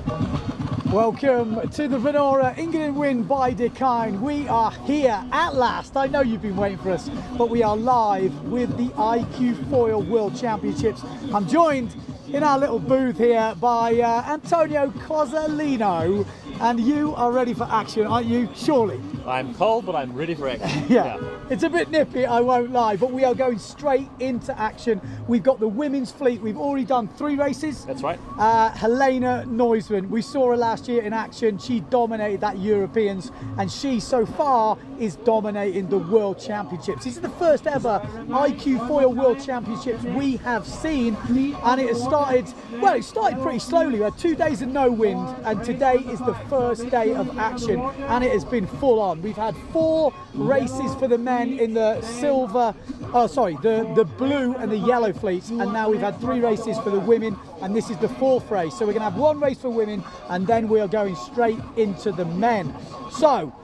Welcome to the Vanora ENGADINWIND by Dakine. We are here at last. I know you've been waiting for us, but we are live with the iQFOiL World Championships. I'm joined in our little booth here by Antonio Cosalino, and you are ready for action, aren't you? Surely. I'm cold, but I'm ready for action. Yeah, it's a bit nippy, I won't lie, but we are going straight into action. We've got the women's fleet. We've already done 3 races. That's right. Helena Noisman, we saw her last year in action. She dominated that Europeans, and she so far is dominating the World Championships. This is the first ever iQFOiL World Championships we have seen, and it has started, well, it started pretty slowly. We had 2 days of no wind, and today is the first day of action, and it has been full on. We've had 4 races for the men in the silver, the blue and the yellow fleets, and now we've had 3 races for the women, and this is the 4th race. So we're going to have 1 race for women, and then we are going straight into the men. So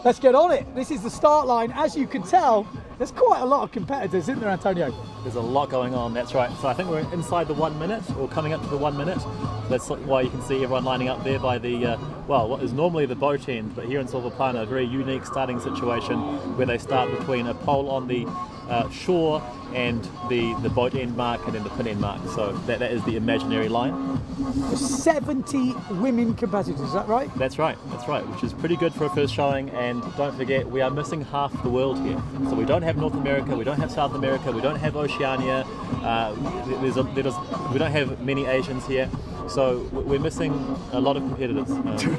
let's get on it. This is the start line. As you can tell, there's quite a lot of competitors, isn't there, Antonio? There's a lot going on, that's right. So I think we're inside the 1 minute, or coming up to the 1 minute. That's why you can see everyone lining up there by the, well, what is normally the boat end, but here in Silver Plana, a very unique starting situation where they start between a pole on the shore and the boat end mark and then the pin end mark. So that is the imaginary line. 70 women competitors, is that right? That's right, which is pretty good for a first showing. And don't forget, we are missing half the world here. So we don't have North America, we don't have South America, we don't have Oceania, we don't have many Asians here. So we're missing a lot of competitors.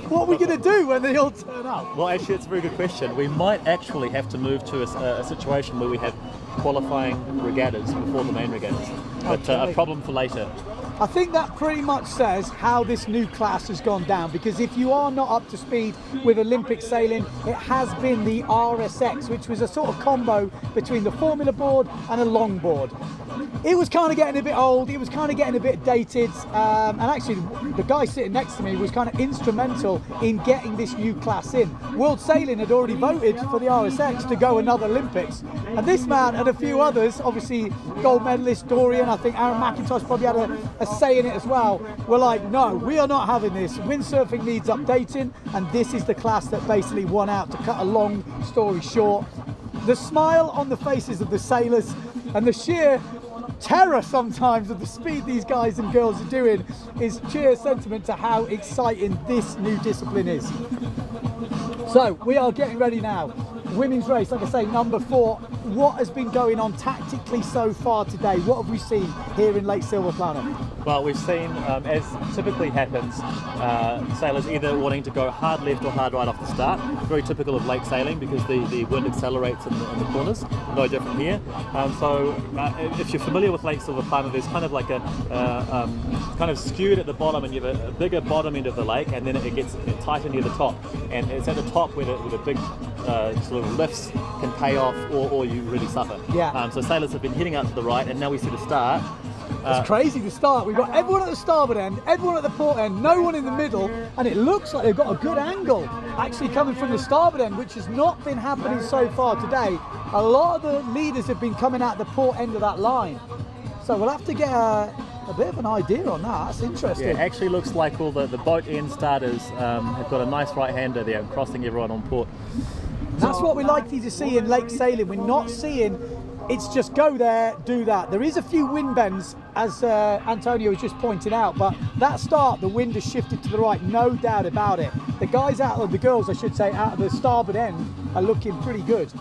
What are we going to do when they all turn up? Well, actually, it's a very good question. We might actually have to move to a situation where we have qualifying regattas before the main regattas. But a problem for later. I think that pretty much says how this new class has gone down, because if you are not up to speed with Olympic sailing, it has been the RSX, which was a sort of combo between the Formula board and a longboard. It was kind of getting a bit old, it was kind of getting a bit dated, and actually the guy sitting next to me was kind of instrumental in getting this new class in. World Sailing had already voted for the RSX to go another Olympics, and this man and a few others, obviously gold medalist Dorian, I think Aaron McIntosh probably had a say in it as well, were like, no, we are not having this. Windsurfing needs updating, and this is the class that basically won out. To cut a long story short, the smile on the faces of the sailors and the sheer terror sometimes of the speed these guys and girls are doing is sheer sentiment to how exciting this new discipline is. So we are getting ready now. Women's race, like I say, number 4. What has been going on tactically so far today? What have we seen here in Lake Silver Plana? Well, we've seen, as typically happens, sailors either wanting to go hard left or hard right off the start. Very typical of lake sailing, because the wind accelerates in the corners. No different here. If you're familiar with Lake Silver Plana, there's kind of like a kind of skewed at the bottom, and you have a bigger bottom end of the lake, and then it gets tighter near the top. And it's at the top where the big sort of lifts can pay off, or you really suffer. Yeah. So sailors have been heading out to the right, and now we see the start. It's crazy to start. We've got everyone at the starboard end, everyone at the port end, no one in the middle, and it looks like they've got a good angle actually coming from the starboard end, which has not been happening so far today. A lot of the leaders have been coming out the port end of that line. So we'll have to get a bit of an idea on that. That's interesting. Yeah, it actually looks like all the boat end starters have got a nice right-hander there, crossing everyone on port. That's what we like to see in lake sailing. We're not seeing it's just go there, do that. There is a few wind bends, as Antonio was just pointing out, but that start, the wind has shifted to the right, no doubt about it. The guys the girls, I should say, out of the starboard end are looking pretty good.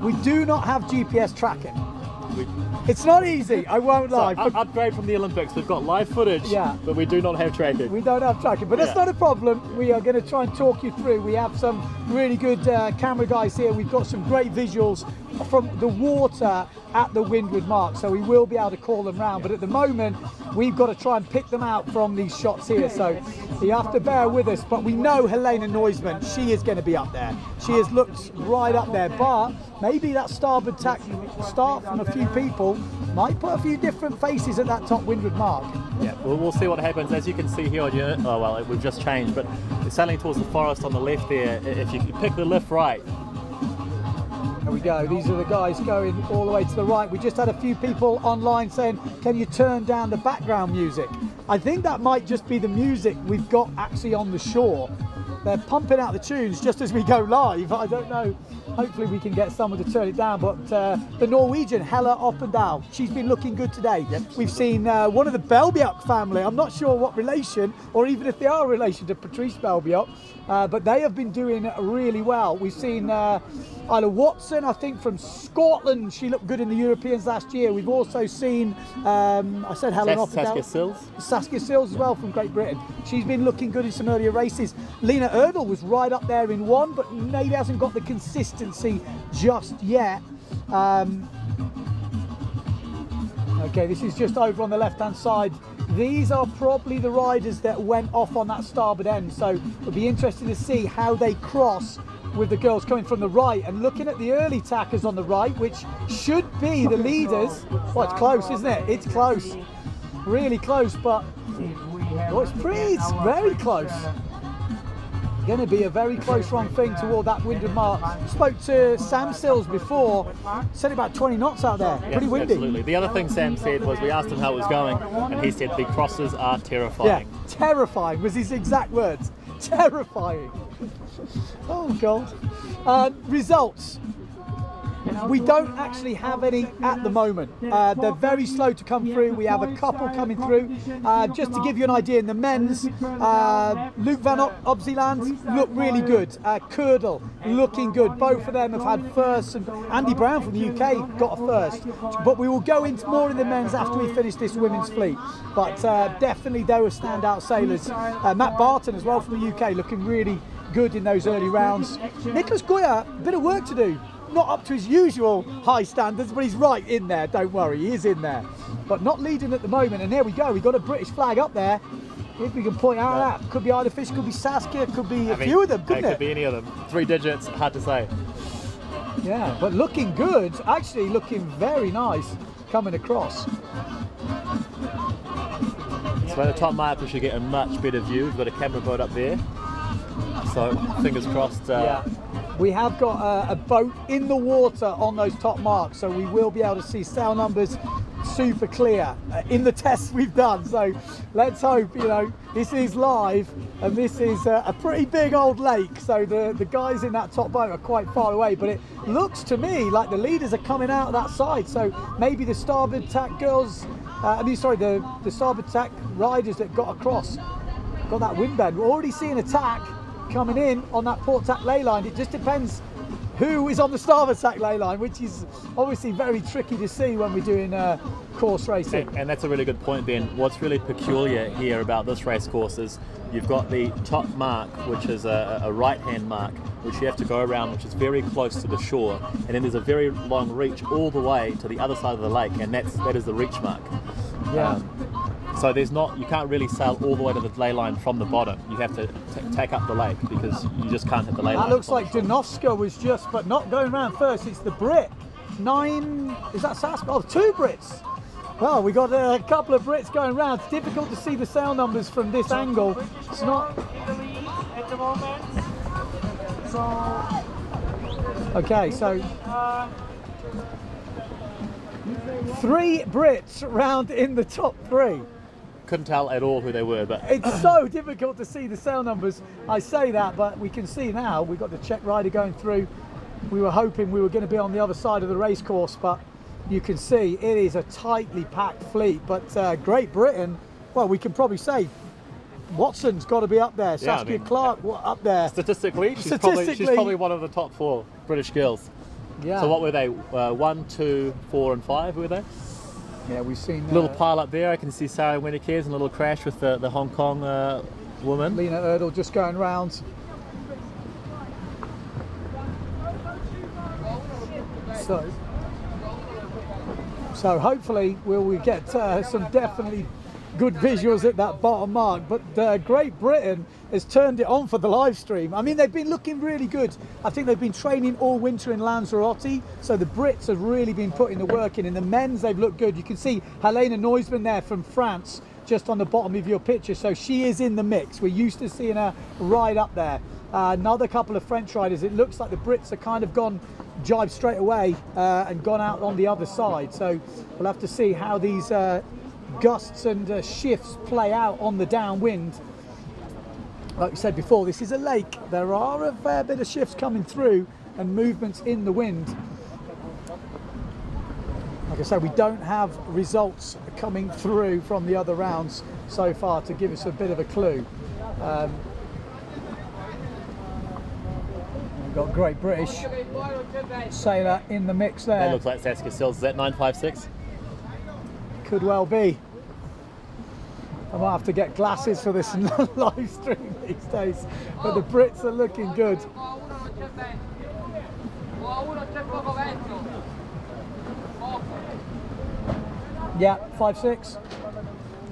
We do not have GPS tracking. It's not easy, I won't lie. Upgrade from the Olympics, we've got live footage, yeah, but we do not have tracking. We don't have tracking, but that's not a problem. We are going to try and talk you through. We have some really good camera guys here. We've got some great visuals from the water at the windward mark, so we will be able to call them round, but at the moment we've got to try and pick them out from these shots here, so you have to bear with us. But we know Helena Noisman, she is going to be up there. She has looked right up there, but maybe that starboard tack start from a few people might put a few different faces at that top windward mark. Yeah, we'll see what happens. As you can see here on your, oh well, we've just changed, but sailing towards the forest on the left there, if you pick the lift right, There we go. These are the guys going all the way to the right. We just had a few people online saying, can you turn down the background music? I think that might just be the music we've got actually on the shore. They're pumping out the tunes just as we go live. I don't know. Hopefully we can get someone to turn it down. But the Norwegian, Hella Oppendal, she's been looking good today. Yep. We've seen one of the Belbjørk family. I'm not sure what relation, or even if they are a relation to Patrice Belbjørk, but they have been doing really well. We've seen Isla Watson, I think, from Scotland. She looked good in the Europeans last year. We've also seen, I said Helen Oppendal. Saskia Sills as well from Great Britain. She's been looking good in some earlier races. Lena Erdl was right up there in one, but maybe hasn't got the consistency just yet. Okay, this is just over on the left-hand side. These are probably the riders that went off on that starboard end, so it'll be interesting to see how they cross with the girls coming from the right. And looking at the early tackers on the right, which should be the leaders. Well, it's close, isn't it? It's close, really close, but it's very close. Going to be a very close run thing toward that windward mark. Spoke to Sam Sills before, said about 20 knots out there. Pretty windy. Absolutely. The other thing Sam said was, we asked him how it was going, and he said the crosses are terrifying. Yeah, terrifying was his exact words. Terrifying. Oh God. Results. We don't actually have any at the moment. They're very slow to come through. We have a couple coming through. Just to give you an idea, in the men's, Luke van Obzeland looked really good. Kurdle looking good. Both of them have had firsts, and Andy Brown from the UK got a first. But we will go into more in the men's after we finish this women's fleet. But definitely they were standout sailors. Matt Barton as well from the UK looking really good in those early rounds. Nicholas Goya, a bit of work to do. Not up to his usual high standards, but he's right in there, don't worry, he is in there. But not leading at the moment, and there we go, we've got a British flag up there. If we can point out that, could be Ida Fish, could be Saskia, could be a few of them, couldn't it? Could be any of them. 3 digits, hard to say. Yeah, but looking good, actually looking very nice coming across. So at the top mark we should get a much better view. We've got a camera boat up there, so fingers crossed. We have got a boat in the water on those top marks, so we will be able to see sail numbers super clear in the tests we've done. So let's hope, you know, this is live, and this is a pretty big old lake, so the guys in that top boat are quite far away, but it looks to me like the leaders are coming out of that side, so maybe the starboard tack girls, the starboard tack riders that got across, got that wind bend. We're already seeing attack coming in on that port tack ley line. It just depends who is on the starboard tack ley line, which is obviously very tricky to see when we're doing course racing. And that's a really good point, Ben. What's really peculiar here about this race course is you've got the top mark, which is a right-hand mark, which you have to go around, which is very close to the shore, and then there's a very long reach all the way to the other side of the lake, and that is the reach mark. Yeah. So you can't really sail all the way to the ley line from the bottom. You have to tack up the lake because you just can't hit the ley line. That looks like Danovska was just, but not going round first. It's the Brit. 9, is that Saskia? Oh, 2 Brits. Well, we got a couple of Brits going round. It's difficult to see the sail numbers from this angle. It's not. At the moment. Okay, so 3 Brits round in the top 3. Couldn't tell at all who they were, but it's so difficult to see the sail numbers. I say that, but we can see now. We've got the Czech rider going through. We were hoping we were going to be on the other side of the race course, but you can see it is a tightly packed fleet. But Great Britain, well, we can probably say Watson's got to be up there. Yeah, Saskia Clark up there. Statistically, she's probably one of the top 4 British girls. Yeah. So what were they? 1, 2, 4, and 5 were they? Yeah, we've seen little pile up there. I can see Sarah Winnikers and a little crash with the Hong Kong woman. Lena Erdl just going round. So hopefully we get some definitely good visuals at that bottom mark, but Great Britain has turned it on for the live stream. I mean, they've been looking really good. I think they've been training all winter in Lanzarote, so the Brits have really been putting the work in. In the men's, they've looked good. You can see Helena Noisman there from France just on the bottom of your picture, so she is in the mix. We're used to seeing her ride up there. Another couple of French riders. It looks like the Brits are kind of gone jibed straight away and gone out on the other side. So we'll have to see how these gusts and shifts play out on the downwind. Like we said before, this is a lake. There are a fair bit of shifts coming through and movements in the wind. Like I said, we don't have results coming through from the other rounds so far to give us a bit of a clue. We've got Great British sailor in the mix there. That looks like Saskia Sills. Is that 956? Could well be. I might have to get glasses for this live stream these days, but the Brits are looking good. Yeah, 5.6.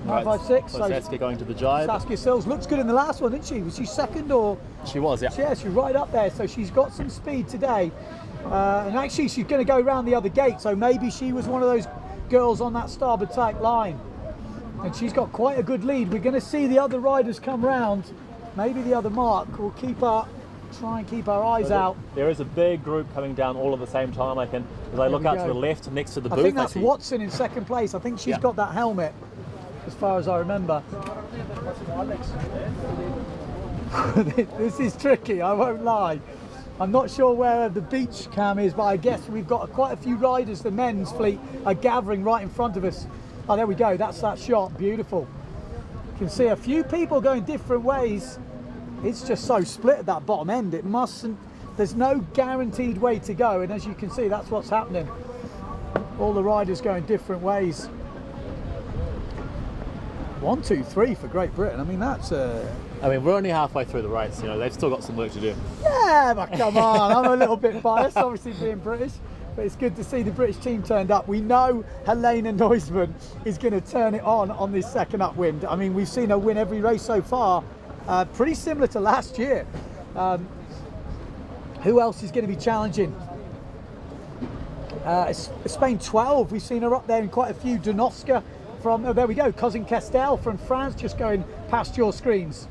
9.56. So Saskia going to the jibe. Saskia Sills looks good in the last one, didn't she? Was she second or? She was, yeah. Yeah, she's right up there. So she's got some speed today. And actually she's going to go around the other gate. So maybe she was one of those girls on that starboard tack line. And she's got quite a good lead. We're going to see the other riders come round. Maybe the other mark. We'll try and keep our eyes out. There is a big group coming down all at the same time. As I look out to the left next to the booth. I think that's Watson in second place. I think she's got that helmet, as far as I remember. This is tricky, I won't lie. I'm not sure where the beach cam is, but I guess we've got quite a few riders. The men's fleet are gathering right in front of us. Oh, there we go. That's that shot. Beautiful. You can see a few people going different ways. It's just so split at that bottom end. It mustn't. There's no guaranteed way to go, and as you can see, that's what's happening. All the riders going different ways. 1, 2, 3 for Great Britain. I mean, that's I mean, we're only halfway through the race. You know, they've still got some work to do. Yeah, but come on. I'm a little bit biased, obviously being British, but it's good to see the British team turned up. We know Helena Noisman is going to turn it on this second upwind. I mean, we've seen her win every race so far. Pretty similar to last year. Who else is going to be challenging? Spain 12. We've seen her up there in quite a few. Donovska from, oh, there we go, Cousin Castel from France, just going past your screens.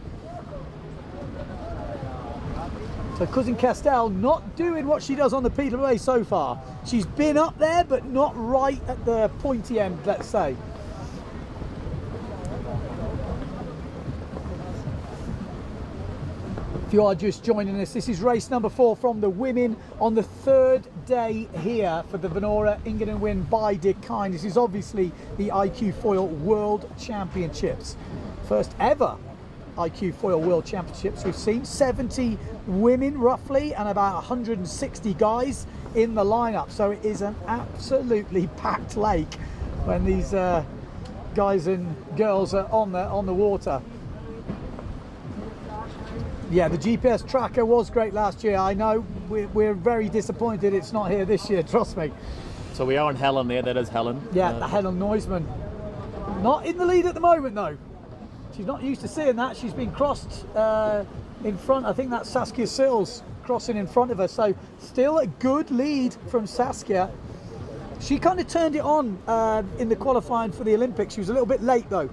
So Cousin Castel not doing what she does on the PWA so far. She's been up there, but not right at the pointy end, let's say. If you are just joining us, this is race number 4 from the women on the 3rd day here for the Vanora ENGADINWIND by Dakine. This is obviously the iQFOiL World Championships. First ever iQFOiL World Championships. We've seen 70 women roughly and about 160 guys in the lineup. So it is an absolutely packed lake when these guys and girls are on the water. Yeah, the GPS tracker was great last year. I know we're very disappointed it's not here this year, trust me. So we are on Helen there, that is Helen. Yeah, Helena Noisman. Not in the lead at the moment though. She's not used to seeing that. She's been crossed in front. I think that's Saskia Sills crossing in front of her. So still a good lead from Saskia. She kind of turned it on in the qualifying for the Olympics. She was a little bit late though.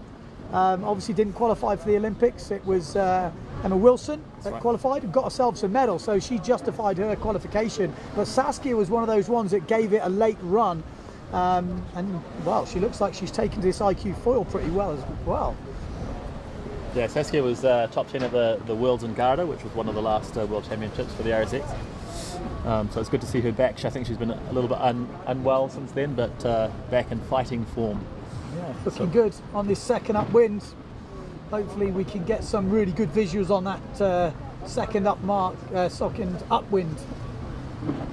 Obviously didn't qualify for the Olympics. It was Emma Wilson that qualified and got herself some medals, so she justified her qualification. But Saskia was one of those ones that gave it a late run, and well, she looks like she's taken this iQFOiL pretty well as well. Yeah, Saskia was top 10 at the Worlds in Garda, which was one of the last World Championships for the RSX. So it's good to see her back. I think she's been a little bit unwell since then, but back in fighting form. Yeah, looking good on this second upwind. Hopefully we can get some really good visuals on that second upwind.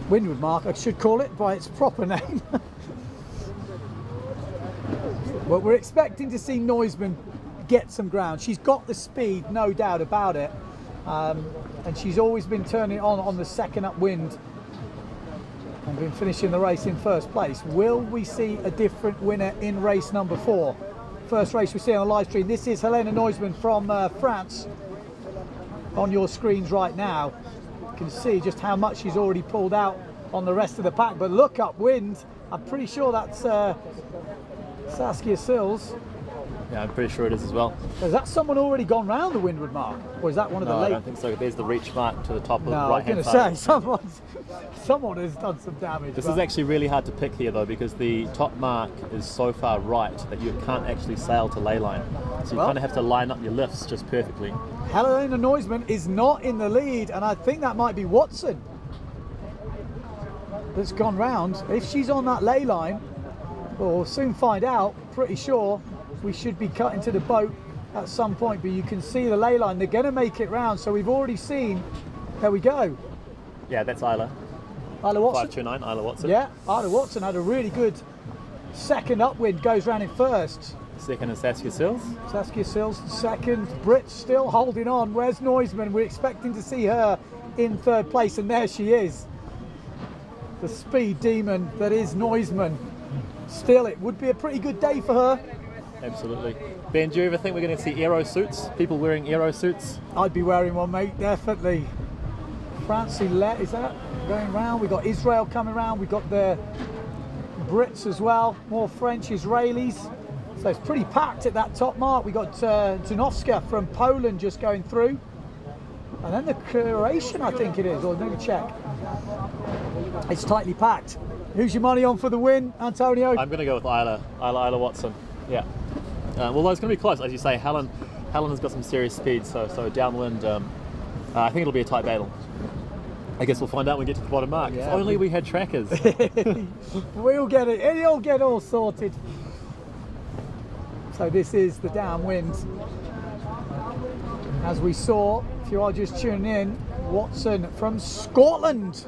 Windward mark, I should call it by its proper name. Well, we're expecting to see Noisman get some ground. She's got the speed, no doubt about it. And she's always been turning it on the second upwind and been finishing the race in first place. Will we see a different winner in race number 4? First race we see on the live stream. This is Helena Noisman from France on your screens right now. You can see just how much she's already pulled out on the rest of the pack, but look upwind. I'm pretty sure that's Saskia Sills. Yeah, I'm pretty sure it is as well. Has that someone already gone round the windward mark? Or is that one of the No, late? I don't think so. There's the reach mark to the top of the No, I was right going hand to side. say, someone has done some damage. This but- is actually really hard to pick here though, because the top mark is so far right that you can't actually sail to ley line. So you Well- kind of have to line up your lifts just perfectly. Helena Noisman is not in the lead, and I think that might be Watson that's gone round. If she's on that ley line, we'll soon find out. Pretty sure we should be cutting to the boat at some point, but you can see the ley line. They're going to make it round, so we've already seen. There we go. Yeah, that's Isla. Isla Watson. 529, Isla Watson. Yeah, Isla Watson had a really good second upwind, goes round in first. Second is Saskia Sills. Saskia Sills second. Brit still holding on. Where's Noisman? We're expecting to see her in third place, and there she is. The speed demon that is Noisman. Still, it would be a pretty good day for her. Absolutely. Ben, do you ever think we're going to see aero suits? People wearing aero suits? I'd be wearing one, mate, definitely. Francie Let, is that going round? We've got Israel coming round. We've got the Brits as well. More French, Israelis. So it's pretty packed at that top mark. We've got Janowska from Poland just going through. And then the Croatian, I think it is, or let me check. It's tightly packed. Who's your money on for the win, Antonio? I'm going to go with Isla Watson. Yeah. Although it's going to be close, as you say. Helen has got some serious speed, so downwind. I think it'll be a tight battle. I guess we'll find out when we get to the bottom mark. Yeah. If only we had trackers. We'll get it. It'll get all sorted. So this is the downwind. As we saw, if you are just tuning in, Watson from Scotland.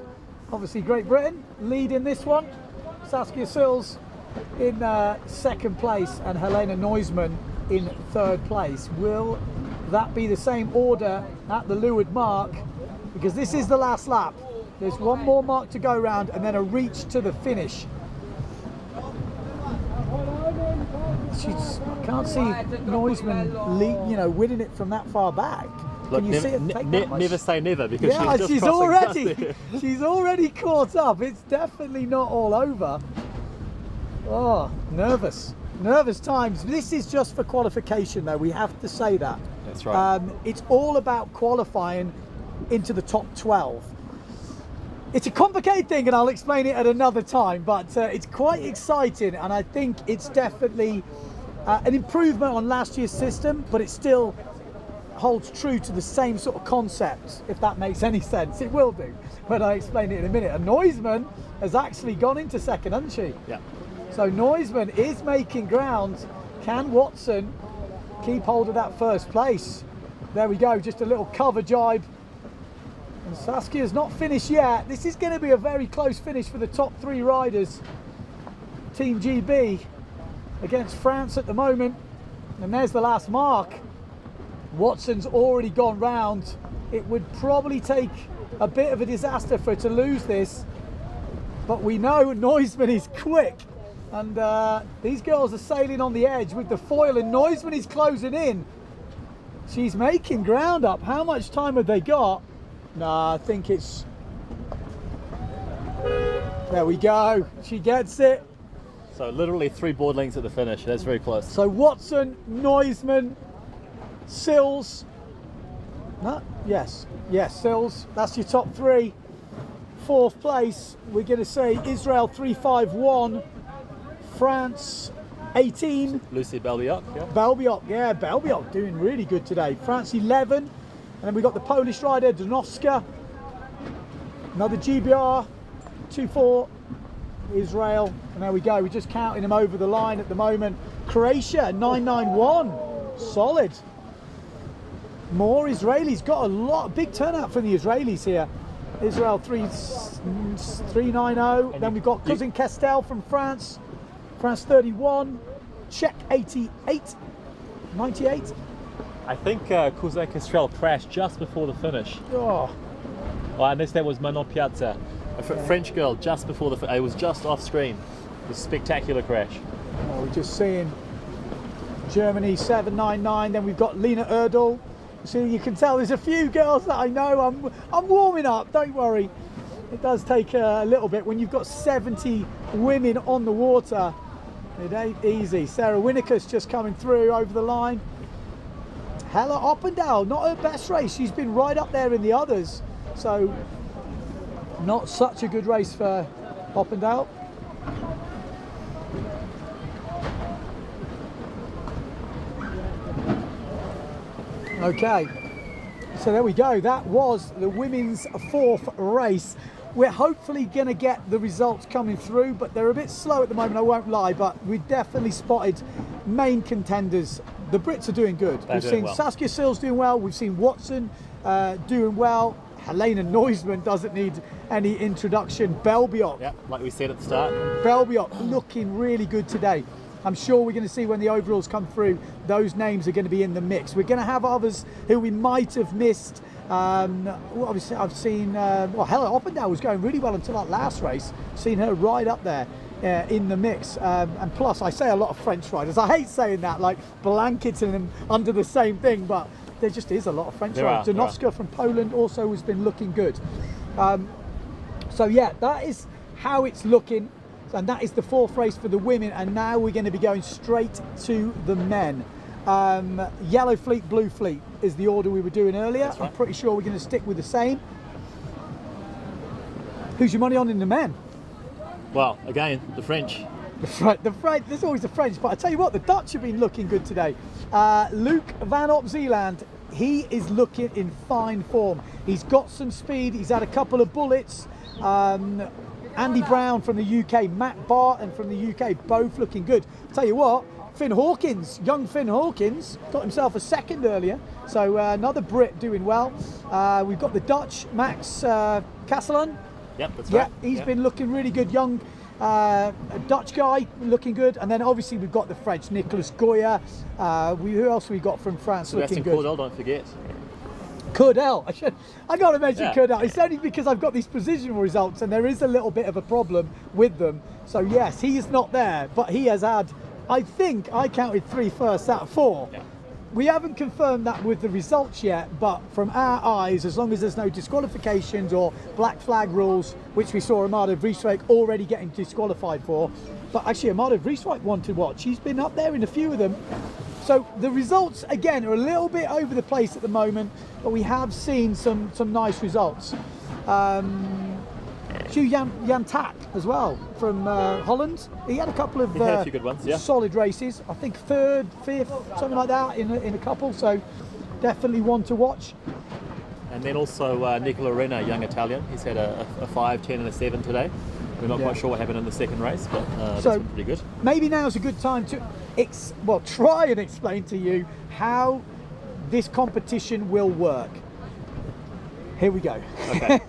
Obviously Great Britain leading this one. Saskia Sills in second place and Helena Noisman in third place. Will that be the same order at the leeward mark? Because this is the last lap. There's one more mark to go round and then a reach to the finish. I can't see Noisman winning it from that far back. Look, Can you see it take that much? never say never, because Yeah, she's just she's already caught up. It's definitely not all over. Oh, nervous times. This is just for qualification, though. We have to say that. That's right. It's all about qualifying into the top 12. It's a complicated thing, and I'll explain it at another time. But it's quite exciting, and I think it's definitely an improvement on last year's system. But it still holds true to the same sort of concept, if that makes any sense. It will do, but I'll explain it in a minute. And Noisman has actually gone into second, hasn't she? Yeah. So Noisman is making ground. Can Watson keep hold of that first place? There we go, just a little cover jibe. And Saskia's not finished yet. This is going to be a very close finish for the top three riders. Team GB against France at the moment. And there's the last mark. Watson's already gone round. It would probably take a bit of a disaster for her to lose this, but we know Noisman is quick, and these girls are sailing on the edge with the foil, and Noisman is closing in. She's making ground up. How much time have they got? Nah, I think it's... There we go. She gets it. So literally 3 board lengths at the finish. That's very close. So Watson, Noisman, Sills, no, yes, Sills, that's your top 3. Fourth place, we're going to say Israel 351, France 18. Lucy Belbiok, yeah. Belbiok doing really good today. France 11, and then we got the Polish rider Janowska, another GBR 24, Israel, and there we go. We're just counting them over the line at the moment. Croatia 991, solid. More Israelis, got a big turnout from the Israelis here. Israel 390, then we've got Cousin Castel from France, France 31, Czech 98. I think Cousin Castrel crashed just before the finish. Oh, Well, unless that was Manon Piazza, a French girl just before the it was just off screen. It was a spectacular crash. we're just seeing Germany 799, then we've got Lena Erdl. So you can tell there's a few girls that I know. I'm warming up, don't worry. It does take a little bit when you've got 70 women on the water. It ain't easy. Sarah Winnicker's just coming through over the line. Hella Oppendale, not her best race. She's been right up there in the others. So not such a good race for Oppendale. Okay, so there we go. That was the women's 4th race. We're hopefully going to get the results coming through, but they're a bit slow at the moment, I won't lie, but we definitely spotted main contenders. The Brits are doing good. We've seen well. Saskia Sills doing well. We've seen Watson doing well. Helena Noisman doesn't need any introduction. Belbiot. Yeah, like we said at the start. Belbiot looking really good today. I'm sure we're going to see when the overalls come through, those names are going to be in the mix. We're going to have others who we might have missed. Obviously, I've seen, Hella Oppendale was going really well until that last race. Seen her right up there in the mix. And plus, I say a lot of French riders. I hate saying that, like blanketing them under the same thing, but there just is a lot of French riders. Janowska from Poland also has been looking good. So yeah, that is how it's looking. And that is the 4th race for the women, and now we're going to be going straight to the men. Yellow fleet, blue fleet is the order we were doing earlier. Right. I'm pretty sure we're going to stick with the same. Who's your money on in the men? Well, again, the French. The French, there's always the French, but I tell you what, the Dutch have been looking good today. Luke van op Zeeland, he is looking in fine form. He's got some speed, he's had a couple of bullets. Andy Brown from the UK, Matt Barton from the UK, both looking good. Tell you what, Finn Hawkins, young Finn Hawkins, got himself a 2nd earlier. So another Brit doing well. We've got the Dutch, Max Castellan. Yep, that's right. Yeah, he's been looking really good. Young Dutch guy looking good. And then obviously we've got the French, Nicolas Goya. Who else we got from France Sebastian looking good? Cordell, don't forget. Cordell, I got to mention Yeah. Cordell. It's only because I've got these provisional results and there is a little bit of a problem with them. So yes, he is not there, but he has had, I think I counted 3 firsts out of 4. Yeah. We haven't confirmed that with the results yet, but from our eyes, as long as there's no disqualifications or black flag rules, which we saw Amada Vrieswijk already getting disqualified for. But actually Amada Vrieswijk won to watch. She's been up there in a few of them. So the results, again, are a little bit over the place at the moment, but we have seen some nice results. Hugh Jan Tak as well from Holland. He had a couple of a few good ones, yeah. solid races. I think 3rd, 5th, something like that in a couple. So definitely one to watch. And then also Nicola Renna, young Italian. He's had a 5, 10 and a 7 today. We're not quite sure what happened in the 2nd race, but that's been pretty good. Maybe now's a good time to try and explain to you how this competition will work. Here we go. Okay.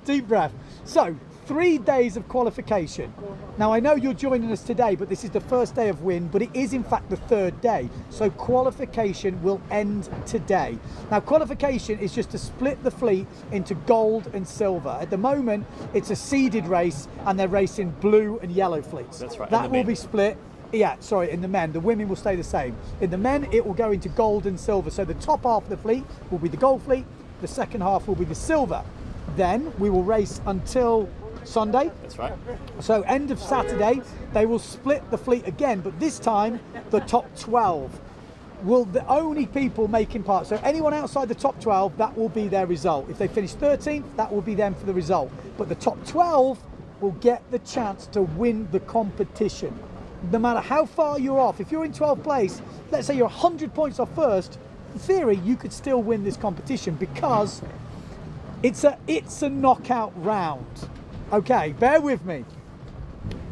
Deep breath. So 3 days of qualification. Now I know you're joining us today, but this is the first day of Wind, but it is in fact the 3rd day. So qualification will end today. Now qualification is just to split the fleet into gold and silver. At the moment, it's a seeded race and they're racing blue and yellow fleets. That's right. That will be split. Yeah, sorry, in the men. The women will stay the same. In the men, it will go into gold and silver. So the top half of the fleet will be the gold fleet. The second half will be the silver. Then we will race until Sunday. That's right. So end of Saturday, they will split the fleet again, but this time the top 12 will the only people making part. So anyone outside the top 12, that will be their result. If they finish 13th, that will be them for the result. But the top 12 will get the chance to win the competition. No matter how far you're off, if you're in 12th place, let's say you're 100 points off first, in theory, you could still win this competition because it's a knockout round. Okay, bear with me.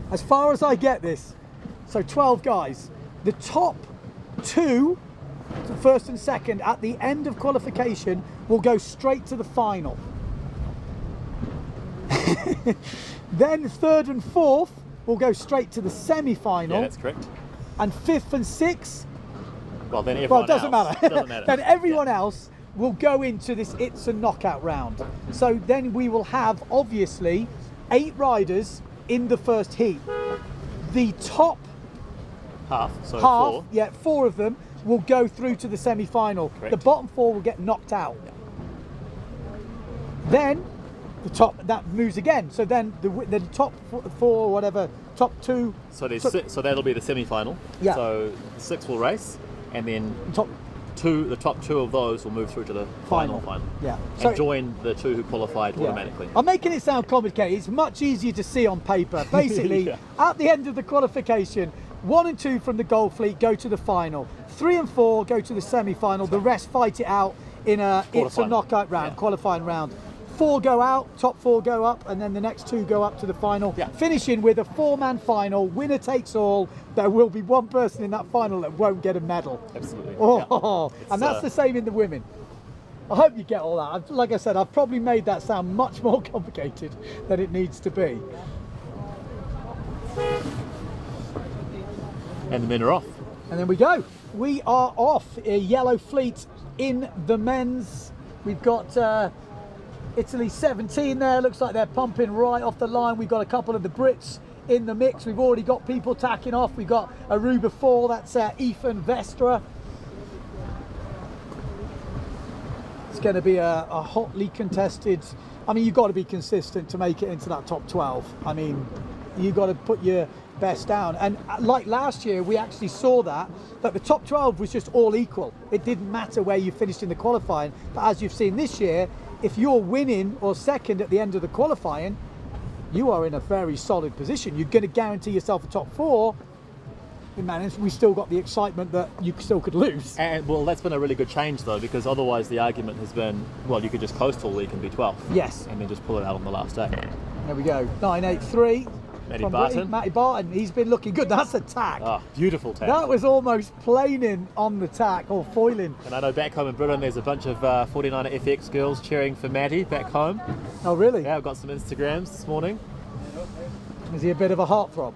As far as I get this, so 12 guys, the top 2, first and second, at the end of qualification, will go straight to the final. Then 3rd and 4th will go straight to the semi-final. Yeah, that's correct. And 5th and 6th, well, then everyone it doesn't else. matter. Doesn't matter. Then everyone else will go into this it's a knockout round. So then we will have, obviously, 8 riders in the first heat. The top half, so half, 4. 4 of them will go through to the semi-final. Correct. The bottom 4 will get knocked out. Then the top, that moves again. So then the top four, whatever, top two. So there's so that'll be the semi-final. Yeah. So 6 will race, and then Top the top 2 of those will move through to the final. Yeah. And join the 2 who qualified automatically. I'm making it sound complicated. It's much easier to see on paper. Basically, Yeah. at the end of the qualification, 1 and 2 from the Gold Fleet go to the final. 3 and 4 go to the semi-final. The rest fight it out in a knockout round, qualifying round. 4 go out, top 4 go up, and then the next 2 go up to the final, finishing with a 4-man final, winner takes all. There will be one person in that final that won't get a medal. Absolutely. And that's the same in the women. I hope you get all that. Like I said, I've probably made that sound much more complicated than it needs to be. And the men are off. And then we go. We are off. A yellow fleet in the men's. We've got Italy 17 there. Looks like they're pumping right off the line. We've got a couple of the Brits in the mix. We've already got people tacking off. We've got Aruba 4. That's Ethan Vestra. It's going to be a hotly contested. I mean, you've got to be consistent to make it into that top 12. I mean, you've got to put your best down. And like last year, we actually saw that the top 12 was just all equal. It didn't matter where you finished in the qualifying. But as you've seen this year, if you're winning or second at the end of the qualifying, you are in a very solid position. You're going to guarantee yourself a top 4. Man, we still got the excitement that you still could lose. And well, that's been a really good change though, because otherwise the argument has been, well, you could just coast all week and be 12th. Yes. And then just pull it out on the last day. There we go. 983. Matty Barton. He's been looking good. That's a tack. Ah, beautiful tack. That was almost planing on the tack or foiling. And I know back home in Britain there's a bunch of 49er FX girls cheering for Matty back home. Oh really? Yeah, I've got some Instagrams this morning. Is he a bit of a heartthrob?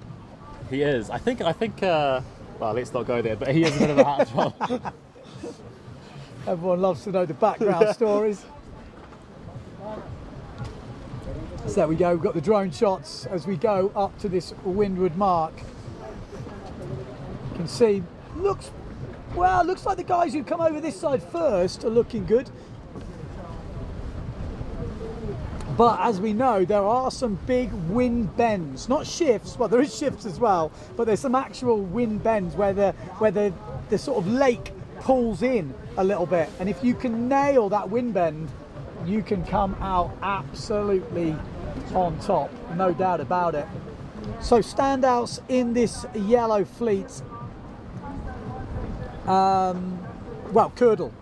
He is. I think well, let's not go there, but he is a bit of a heartthrob. Everyone loves to know the background stories. So there we go, we've got the drone shots as we go up to this windward mark. You can see, looks like the guys who come over this side first are looking good. But as we know, there are some big wind bends, not shifts, well there is shifts as well, but there's some actual wind bends where the sort of lake pulls in a little bit. And if you can nail that wind bend, you can come out absolutely on top, no doubt about it. So standouts in this yellow fleet, well, Curdle,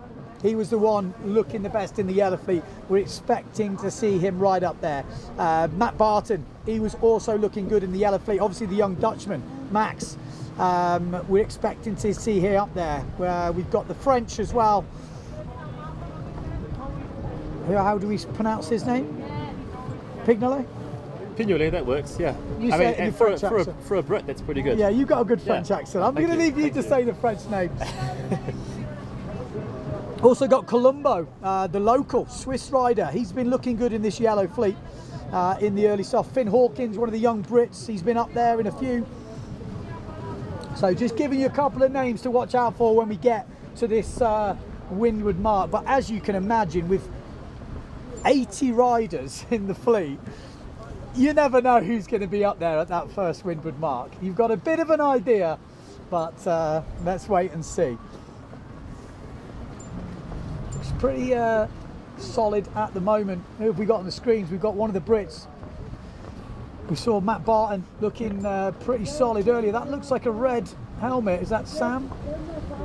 he was the one looking the best in the yellow fleet. We're expecting to see him right up there. Matt Barton, he was also looking good in the yellow fleet. Obviously the young Dutchman, Max, we're expecting to see him up there. We've got the French as well. How do we pronounce his name? Pignolet? Pignolet, that works, yeah. You I say mean, it in and your French accent. for a Brit, that's pretty good. Yeah, you've got a good French accent. I'm going to leave you to say the French names. Also got Colombo, the local Swiss rider. He's been looking good in this yellow fleet in the early stuff. Finn Hawkins, one of the young Brits. He's been up there in a few. So just giving you a couple of names to watch out for when we get to this windward mark. But as you can imagine, with 80 riders in the fleet, you never know who's going to be up there at that first windward mark. You've got a bit of an idea, but let's wait and see. It's pretty solid at the moment. Who have we got on the screens? We've got one of the Brits. We saw Matt Barton looking pretty solid earlier. That looks like a red helmet. Is that Sam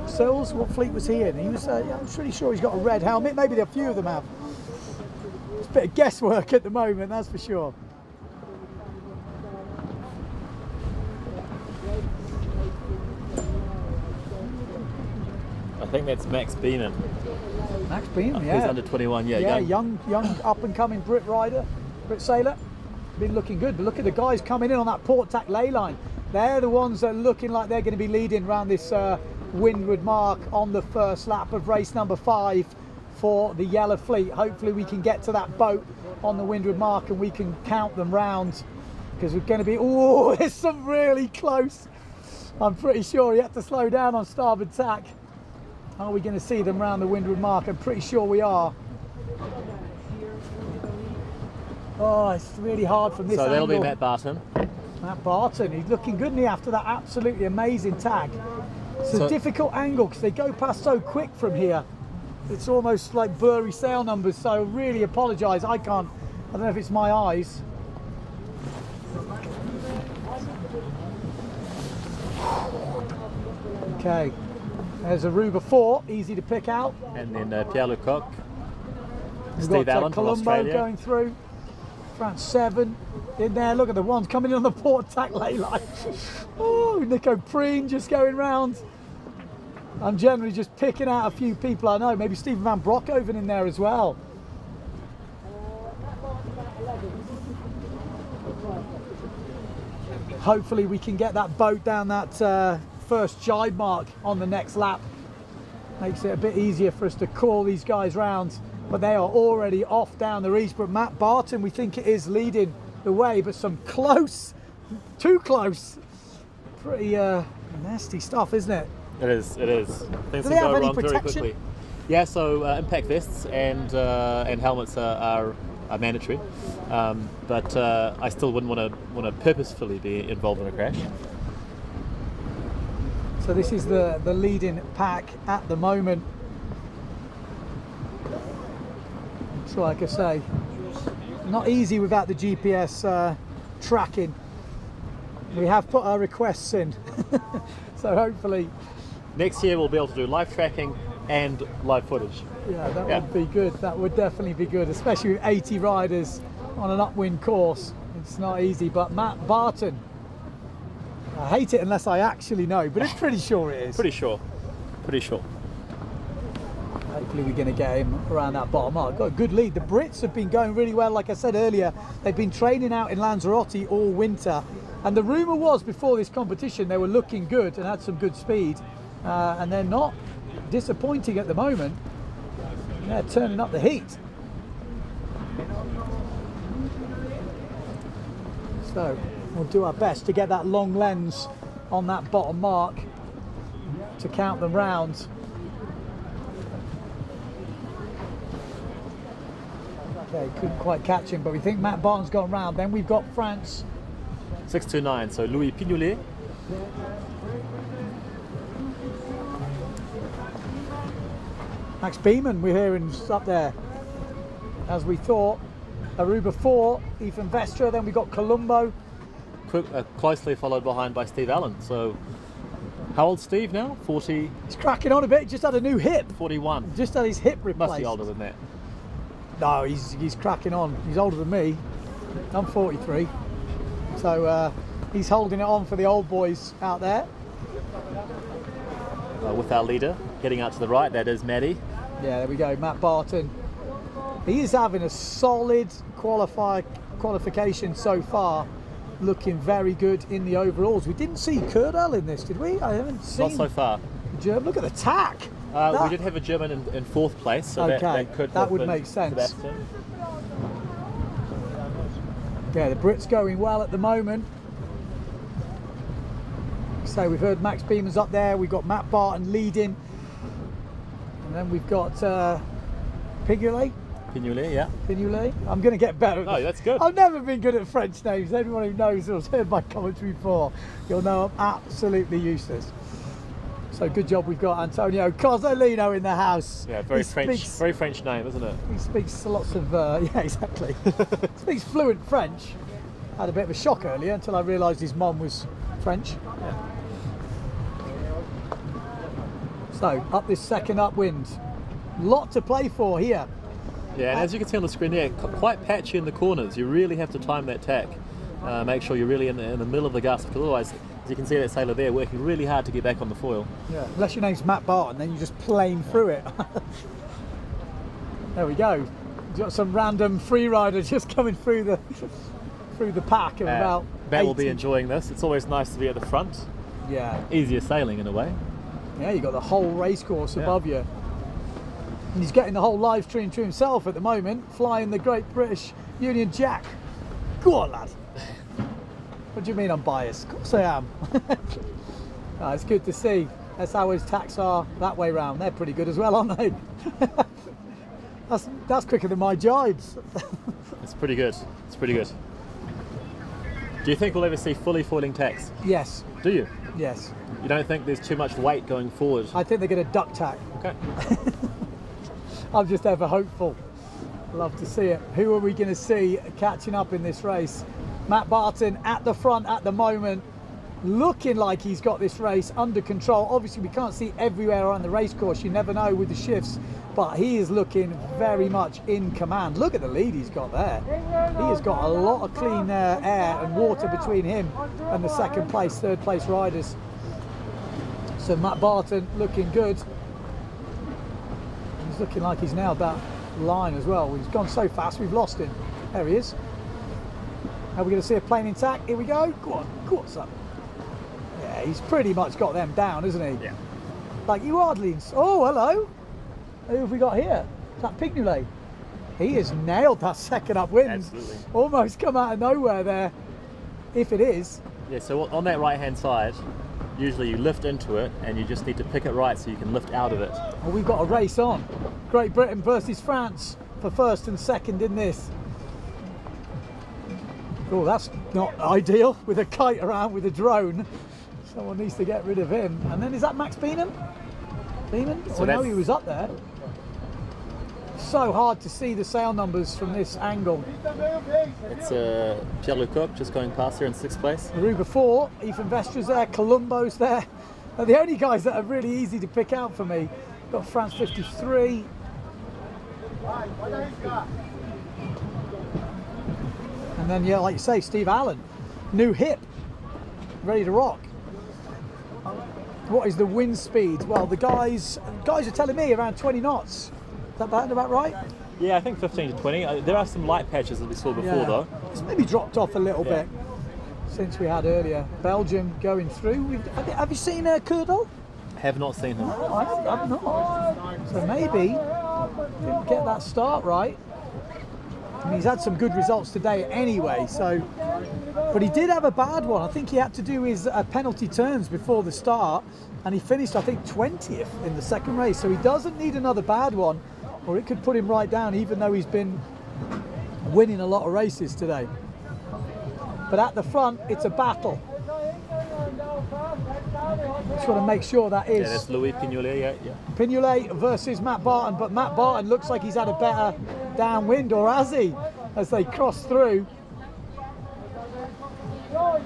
Sills? What fleet was he in? He was. I'm pretty sure he's got a red helmet. Maybe a few of them have. It's a bit of guesswork at the moment, that's for sure. I think that's Max Beaman. Max Beaman, yeah. He's under 21, yeah. Yeah, young up and coming Brit rider, Brit sailor. Been looking good, but look at the guys coming in on that port tack ley line. They're the ones that are looking like they're going to be leading around this windward mark on the first lap of race number 5 for the yellow fleet. Hopefully we can get to that boat on the windward mark and we can count them round, because we're going to be, oh, there's some really close. I'm pretty sure he had to slow down on starboard tack. Are we going to see them round the windward mark? I'm pretty sure we are. Oh, it's really hard from this So that'll be angle. Matt Barton. Matt Barton, he's looking good, isn't he, after that absolutely amazing tag. It's a So- difficult angle because they go past so quick from here. It's almost like blurry sail numbers, so I really apologise. I don't know if it's my eyes. Okay, there's Aruba 4, easy to pick out. And then Pierre Lecoq, We've Steve got Allen from Colombo Australia. going through. France 7 in there. Look at the ones coming in on the port tack lay line. Oh, Nico Preen just going round. I'm generally just picking out a few people I know. Maybe Stephen Van Broekhoven in there as well. Hopefully we can get that boat down that first jibe mark on the next lap. Makes it a bit easier for us to call these guys round. But they are already off down the reach. But Matt Barton, we think it is leading the way, but some close, too close. Pretty nasty stuff, isn't it? It is. Things Do can they have go any wrong very protection? quickly. Yeah, so impact vests and helmets are mandatory, but I still wouldn't want to purposefully be involved in a crash. So this is the leading pack at the moment. So like I say, not easy without the GPS tracking. We have put our requests in, so hopefully, Next year we'll be able to do live tracking and live footage. yeah, that Yeah. would be good. That would definitely be good, especially with 80 riders on an upwind course. It's not easy, but Matt Barton, I hate it unless I actually know, but I'm pretty sure it is. Pretty sure. Hopefully we're going to get him around that bottom mark. Got a good lead. The Brits have been going really well. Like I said earlier, they've been training out in Lanzarote all winter. And the rumour was before this competition they were looking good and had some good speed. And they're not disappointing at the moment. They're turning up the heat. So we'll do our best to get that long lens on that bottom mark to count them round. Okay, couldn't quite catch him, but we think Matt Barton's gone round. Then we've got France. 629. So Louis Pignolet. Max Beeman, we're hearing up there, as we thought. Aruba 4, Ethan Vestra. Then we got Colombo. Closely followed behind by Steve Allen. So how old's Steve now? 40, He's cracking on a bit. Just had a new hip. 41. Just had his hip replaced. Must be older than that. No, he's cracking on. He's older than me. I'm 43. So he's holding it on for the old boys out there. With our leader getting out to the right, that is Maddie. Yeah, there we go, Matt Barton. He is having a solid qualification so far, looking very good in the overalls. We didn't see Kurdal in this, did we? I haven't seen. Not so far. German. Look at the tack. We did have a German in fourth place, so Okay, that could that have would been make sense. Sebastian. Yeah, the Brits going well at the moment. So we've heard Max Beeman's up there. We've got Matt Barton leading, and then we've got Pignolet. Pignolet, yeah. Pignolet. I'm going to get better. No, that's good. I've never been good at French names. Anyone who knows or has heard my commentary before, you'll know I'm absolutely useless. So good job we've got Antonio Cosalino in the house. Yeah, very He French, speaks- very French name, isn't it? He speaks lots of, yeah, exactly. Speaks fluent French. Had a bit of a shock earlier until I realised his mum was French. So, up this second upwind. Lot to play for here. Yeah, and as you can see on the screen there, quite patchy in the corners. You really have to time that tack. Make sure you're really in the middle of the gust, because otherwise, as you can see that sailor there working really hard to get back on the foil. Yeah, unless your name's Matt Barton, then you just plane through it. There we go. You've got some random free rider just coming through the pack of about Matt will be 80. enjoying this. It's always nice to be at the front. Yeah, Easier sailing in a way. yeah, you got the whole race course Yeah. above you. And he's getting the whole live stream to himself at the moment, flying the Great British Union Jack. Go on, lad. What do you mean I'm biased? Of course I am. It's good to see. That's how his tacks are that way round. They're pretty good as well, aren't they? That's quicker than my jibes. It's pretty good. It's pretty good. Do you think we'll ever see fully foiling tacks? Yes. Do you? Yes. You don't think there's too much weight going forward? I think they're going to duck tack. Okay. I'm just ever hopeful. Love to see it. Who are we going to see catching up in this race? Matt Barton at the front at the moment, looking like he's got this race under control. Obviously, we can't see everywhere on the race course. You never know with the shifts, but he is looking very much in command. Look at the lead he's got there. He has got a lot of clean air and water between him and the second place, third place riders. So Matt Barton looking good. He's looking like he's nailed that line as well. He's gone so fast, we've lost him. There he is. Are we going to see a plane intact? Here we go. Go on, what's up? Yeah, he's pretty much got them down, isn't he? Yeah. Like you hardly. Oh, hello. Who have we got here? Is that Pignolet? He has nailed that second upwind. Absolutely. Almost come out of nowhere there. If it is. Yeah, so on that right-hand side, usually you lift into it and you just need to pick it right so you can lift out of it. Well, we've got a race on. Great Britain versus France for first and second in this. Oh, that's not ideal with a kite around with a drone. Someone needs to get rid of him. And then is that Max Beaman? Beaman? So I know he was up there. So hard to see the sail numbers from this angle. It's Pierre Lecoq just going past here in 6th place. Aruba 4, Ethan Vestra's there, Colombo's there. They're the only guys that are really easy to pick out for me. Got France 53. And then, yeah, like you say, Steve Allen, new hip, ready to rock. What is the wind speed? Well, the guys are telling me around 20 knots. Is that about right? Yeah, I think 15 to 20. There are some light patches that we saw before though. It's maybe dropped off a little bit since we had earlier. Belgium going through. Have you seen Kurdal? Have not seen him. No, I've not. So maybe didn't get that start right. I mean, he's had some good results today anyway, so, but he did have a bad one. I think he had to do his penalty turns before the start, and he finished, I think, 20th in the second race. So he doesn't need another bad one, or it could put him right down, even though he's been winning a lot of races today. But at the front, it's a battle. Just want to make sure that is. Yeah, that's Louis Pignolet, yeah. Pignolet versus Matt Barton, but Matt Barton looks like he's had a better downwind, or has he, as they cross through.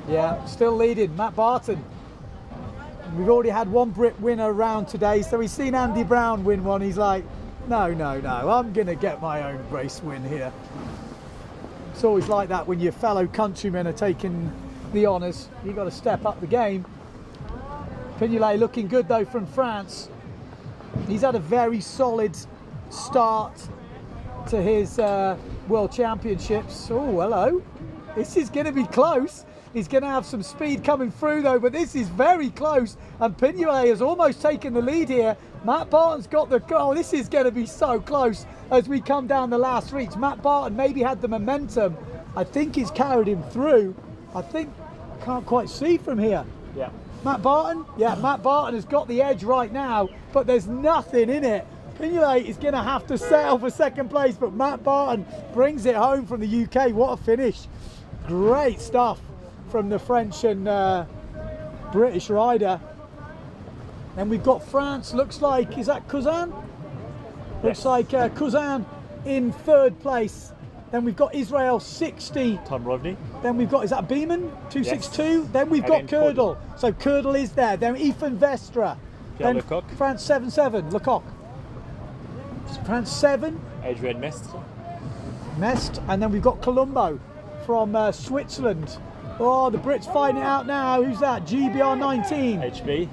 Yeah, still leading, Matt Barton. We've already had one Brit winner round today, so he's seen Andy Brown win one. He's like, no, I'm going to get my own race win here. It's always like that when your fellow countrymen are taking the honours. You've got to step up the game. Pignolet looking good though from France. He's had a very solid start to his World Championships. Oh, hello. This is going to be close. He's going to have some speed coming through though, but this is very close. And Pignolet has almost taken the lead here. Matt Barton's got the goal. This is going to be so close as we come down the last reach. Matt Barton maybe had the momentum. I think he's carried him through. I can't quite see from here. Yeah. Matt Barton? Yeah, Matt Barton has got the edge right now, but there's nothing in it. Pignolet is going to have to settle for second place, but Matt Barton brings it home from the UK. What a finish. Great stuff from the French and British rider. Then we've got France, looks like, is that Cousin? Looks like Cousin in third place. Then we've got Israel 60. Tom Rovney. Then we've got, is that Beeman? 262. Yes. Then we've got And then Kurdal. So Kurdal is there. Then Ethan Vestra. Pierre Then Lecoq. France 77. Lecoq. France 7. Adrian Mestre. Mest. And then we've got Colombo from Switzerland. Oh, the Brits fighting it out now. Who's that? GBR 19. HB.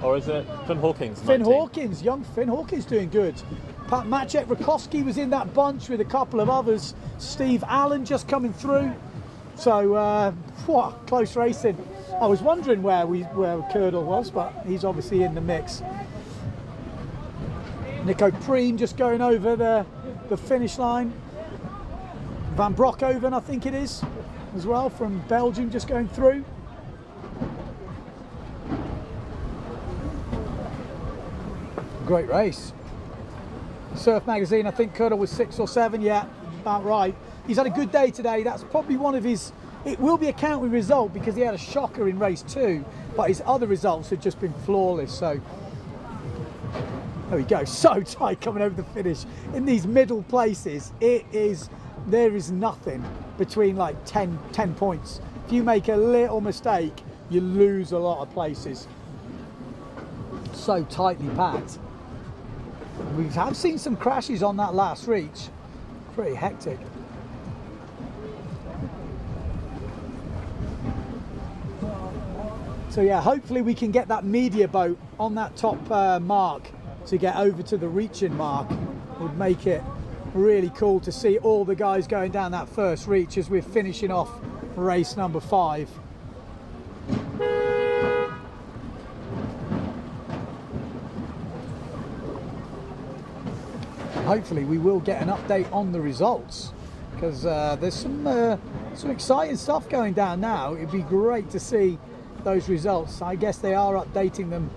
Or is it Finn Hawkins? Finn 19? Hawkins. Young Finn Hawkins doing good. Pat Maciek Rakowski was in that bunch with a couple of others. Steve Allen just coming through. So, close racing. I was wondering where Kurdal was, but he's obviously in the mix. Nico Preen just going over the finish line. Van Broekhoven, I think it is, as well, from Belgium, just going through. Great race. Surf Magazine, I think Kurdal was 6 or 7, yeah, about right. he's had a good day today. That's probably one of his, it will be a county result because he had a shocker in race 2, but his other results have just been flawless. So there we go, so tight coming over the finish. In these middle places, there is nothing between like 10 points. If you make a little mistake, you lose a lot of places. So tightly packed. We have seen some crashes on that last reach. Pretty hectic. So yeah, hopefully we can get that media boat on that top mark to get over to the reaching mark. Would make it really cool to see all the guys going down that first reach as we're finishing off race number 5. Hopefully we will get an update on the results because there's some exciting stuff going down now. It'd be great to see those results. I guess they are updating them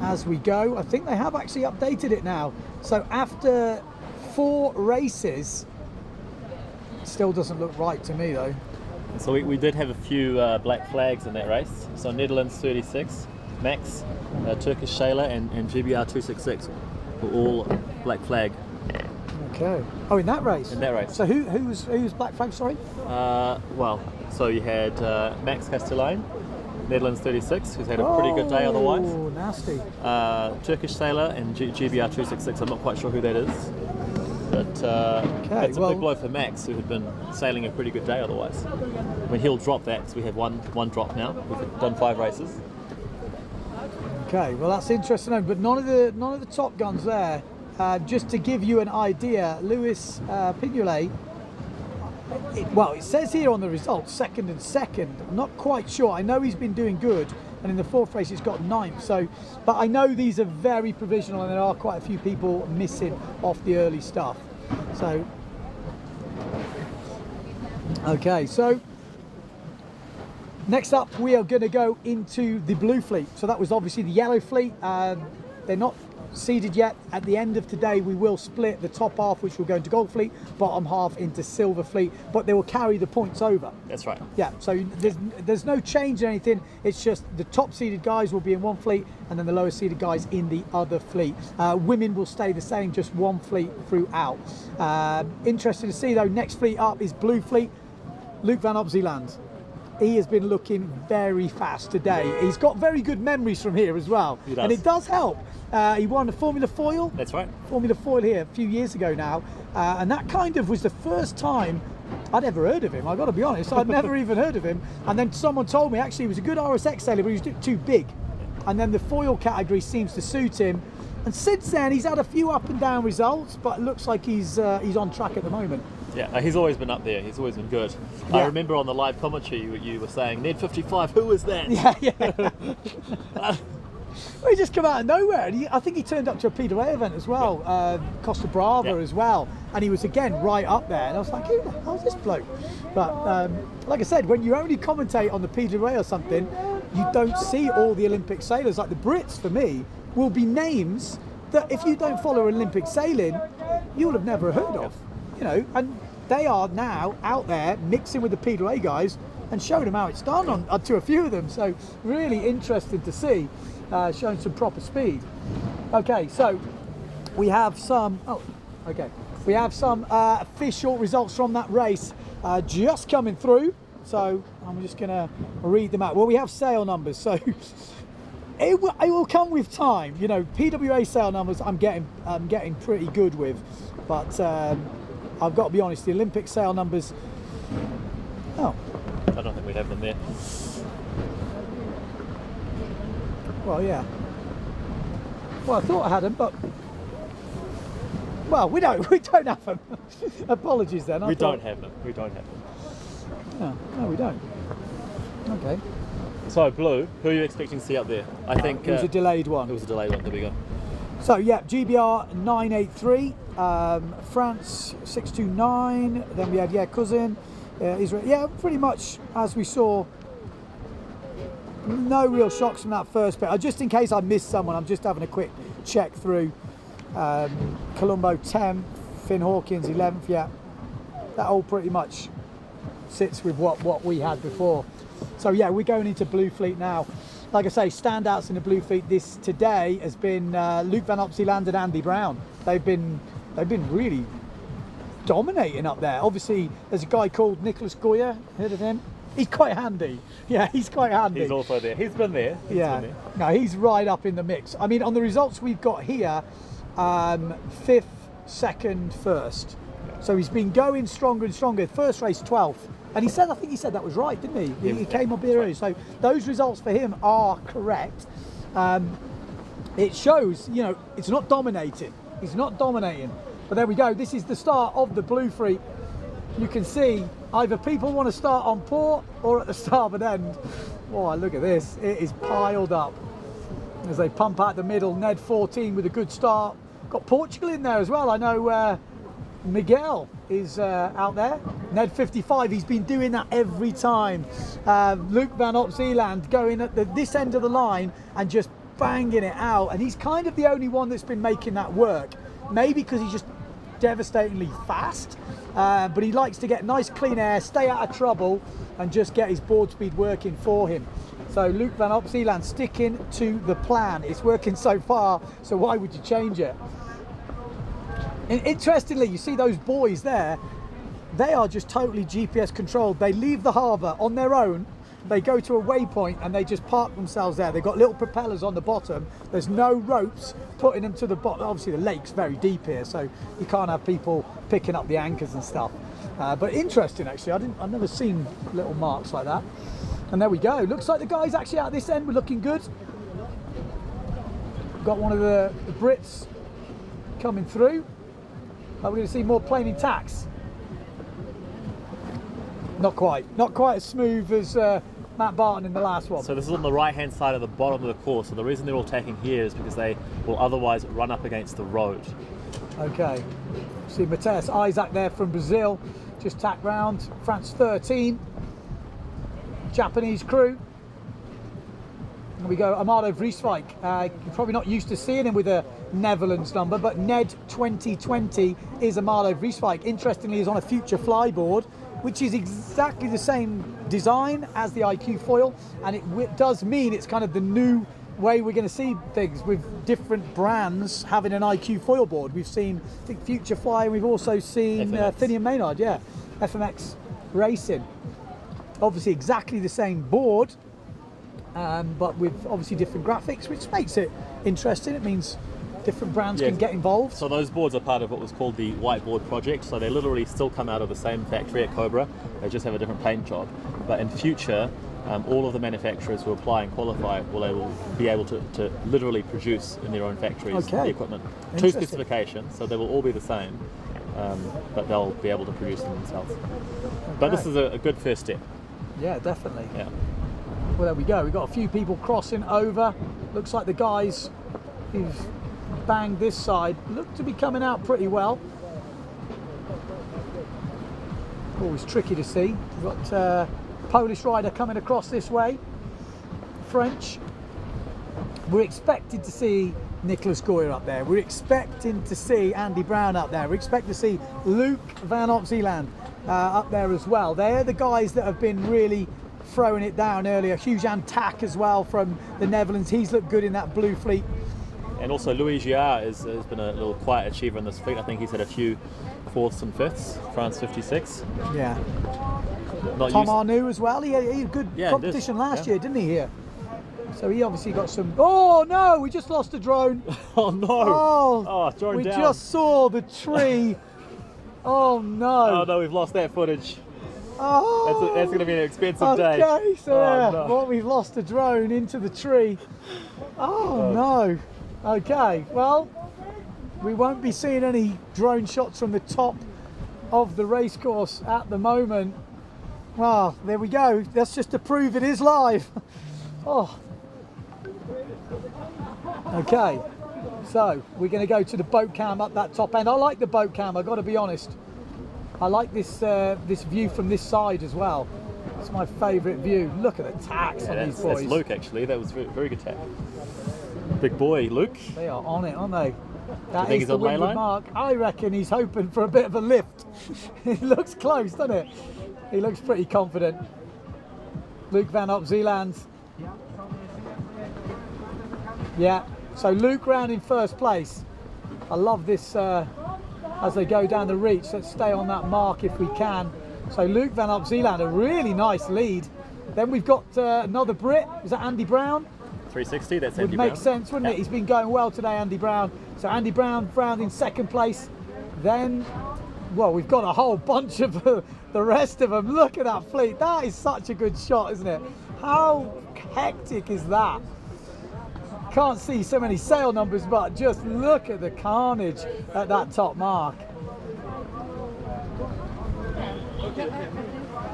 as we go. I think they have actually updated it now. So after 4 races, it still doesn't look right to me though. So we did have a few black flags in that race. So Netherlands 36, Max, Turkish Sailor and GBR 266 were all black flag. Okay. Oh, in that race? In that race. So who was black flag, sorry? Well, so you had Max Castelline, Netherlands 36, who's had a pretty good day otherwise. Oh, nasty. Turkish Sailor and GBR 266, I'm not quite sure who that is. But it's a big blow for Max, who had been sailing a pretty good day otherwise. I mean, he'll drop that because we have one drop now. We've done 5 races. Okay, well that's interesting, but none of the top guns there. Just to give you an idea, Luis Pignolet, it says here on the results, second and second. I'm not quite sure. I know he's been doing good, and in the 4th race he's got 9th. So, but I know these are very provisional, and there are quite a few people missing off the early stuff. So, okay, so next up we are going to go into the blue fleet. So that was obviously the yellow fleet. They're not seeded yet. At the end of today we will split the top half, which will go into gold fleet, bottom half into silver fleet, but they will carry the points over. That's right. Yeah, so there's no change in anything. It's just the top seeded guys will be in one fleet and then the lower seeded guys in the other fleet. Women will stay the same, just one fleet throughout. Interesting to see though, next fleet up is blue fleet, Luke van Opzeeland. He has been looking very fast today. He's got very good memories from here as well. He does. And it does help. He won the Formula Foil. That's right. Formula Foil here a few years ago now. And that kind of was the first time I'd ever heard of him. I've got to be honest. I'd never even heard of him. And then someone told me actually he was a good RSX sailor, but he was too big. And then the foil category seems to suit him. And since then, he's had a few up and down results, but it looks like he's on track at the moment. Yeah, he's always been up there. He's always been good. Yeah. I remember on the live commentary you were saying, Ned 55, who is that? Yeah. Well, he just come out of nowhere. And I think he turned up to a Peter Ray event as well, Costa Brava as well. And he was again right up there. And I was like, who the hell's this bloke? But like I said, when you only commentate on the Peter Ray or something, you don't see all the Olympic sailors. Like the Brits, for me, will be names that if you don't follow Olympic sailing, you'll have never heard of. You know, and they are now out there mixing with the Peter A guys and showing them how it's done on to a few of them. So really interested to see, showing some proper speed. Okay, so we have some. We have some official results from that race just coming through. So I'm just gonna read them out. Well, we have sail numbers, so. It will come with time, you know. PWA sail numbers I'm getting pretty good with, but I've got to be honest, the Olympic sail numbers. Oh, I don't think we'd have them there. Well, yeah. Well, I thought I had them, but well, we don't have them. Apologies then. We don't have them. No, we don't. Okay. So blue, who are you expecting to see up there? I think it was a delayed one. It was a delayed one. There we go. So yeah, GBR 983, France 629. Then we had Cousin, Israel. Yeah, pretty much as we saw. No real shocks from that first bit. Just in case I missed someone, I'm just having a quick check through. Colombo 10th, Finn Hawkins 11th. Yeah, that all pretty much sits with what we had before. So yeah, we're going into Blue Fleet now. Like I say, standouts in the Blue Fleet today has been Luke Van Opseyland and Andy Brown. They've been really dominating up there. Obviously, there's a guy called Nicholas Goya. Heard of him? He's quite handy. Yeah, he's quite handy. He's also there. He's been there. No, he's right up in the mix. I mean, on the results we've got here, 5th, 2nd, 1st. So he's been going stronger and stronger. First race 12th. And I think he said that was right, didn't he? He came up here early. So those results for him are correct. It shows, you know, it's not dominating. He's not dominating. But there we go. This is the start of the Blue Fleet. You can see either people want to start on port or at the starboard end. Oh, look at this. It is piled up as they pump out the middle. Ned 14 with a good start. Got Portugal in there as well. I know Miguel is out there. Ned 55, he's been doing that every time. Luke Van Opseyland going at this end of the line and just banging it out. And he's kind of the only one that's been making that work. Maybe because he's just devastatingly fast, but he likes to get nice clean air, stay out of trouble, and just get his board speed working for him. So Luke Van Opseyland sticking to the plan. It's working so far, so why would you change it? And interestingly, you see those boys there, they are just totally GPS controlled. They leave the harbour on their own, they go to a waypoint and they just park themselves there. They've got little propellers on the bottom. There's no ropes putting them to the bottom. Obviously the lake's very deep here, so you can't have people picking up the anchors and stuff. But interesting actually, I've never seen little marks like that. And there we go. Looks like the guys actually out this end were looking good. Got one of the Brits coming through. Are we going to see more planing tacks? Not quite as smooth as Matt Barton in the last one. So this is on the right hand side of the bottom of the course. So the reason they're all tacking here is because they will otherwise run up against the road. Okay. See Mateus Isaac there from Brazil, just tacked round. France 13. Japanese crew. And we go Amado Vrieswijk. You're probably not used to seeing him with a Netherlands number, but Ned 2020 is Amado Vrieswijk. Interestingly, he's on a Future Flyboard, which is exactly the same design as the iQFOiL, and it does mean it's kind of the new way we're going to see things with different brands having an iQFOiL board. We've seen, I think, Future Fly, and we've also seen Finian Maynard, FMX Racing. Obviously exactly the same board, but with obviously different graphics, which makes it interesting. It means different brands can get involved. So those boards are part of what was called the Whiteboard project. So they literally still come out of the same factory at Cobra. They just have a different paint job. But in future, all of the manufacturers who apply and qualify will be able to literally produce in their own factories the equipment to specifications. So they will all be the same, but they'll be able to produce them themselves. But this is a good first step. Yeah, definitely. Yeah. Well, there we go. We've got a few people crossing over. Looks like the guys who've banged this side look to be coming out pretty well. Always tricky to see. We've got Polish rider coming across this way. French. We're expected to see Nicholas Goya up there. We're expecting to see Andy Brown up there. We're expecting to see Luke Van Opseyland up there as well. They're the guys that have been really throwing it down earlier. Hujan Tak as well from the Netherlands. He's looked good in that Blue Fleet. And also Louis Giard has been a little quiet achiever in this fleet. I think he's had a few 4ths and 5ths. France 56. Yeah. Tom Arnoux as well. He had a good competition last year, didn't he, here? So he obviously got some... Oh, no! We just lost a drone. Oh, no! Oh, drone we down. just saw the tree. Oh, no. Oh, no, we've lost that footage. Oh, that's going to be an expensive day. Okay, so we've lost a drone into the tree. Oh, no. Okay, well, we won't be seeing any drone shots from the top of the racecourse at the moment. Well, there we go. That's just to prove it is live. Oh. Okay, so we're going to go to the boat cam up that top end. I like the boat cam, I've got to be honest. I like this this view from this side as well. It's my favourite view. Look at the tacks on these boys. That's Luke, actually. That was very, very good tack. Big boy, Luke. They are on it, aren't they? That think is he's the on ley windward line? mark. I reckon he's hoping for a bit of a lift. It looks close, doesn't it? He looks pretty confident. Luke van Opzeeland. Yeah, so Luke round in first place. I love this as they go down the reach. Let's stay on that mark if we can. So Luke van Opzeeland, a really nice lead. Then we've got another Brit. Is that Andy Brown? 360, that's Would Andy make Brown. sense, wouldn't it? He's been going well today, Andy Brown. So Andy Brown round in second place. Then, well, we've got a whole bunch of the rest of them. Look at that fleet. That is such a good shot, isn't it? How hectic is that? Can't see so many sail numbers, but just look at the carnage at that top mark.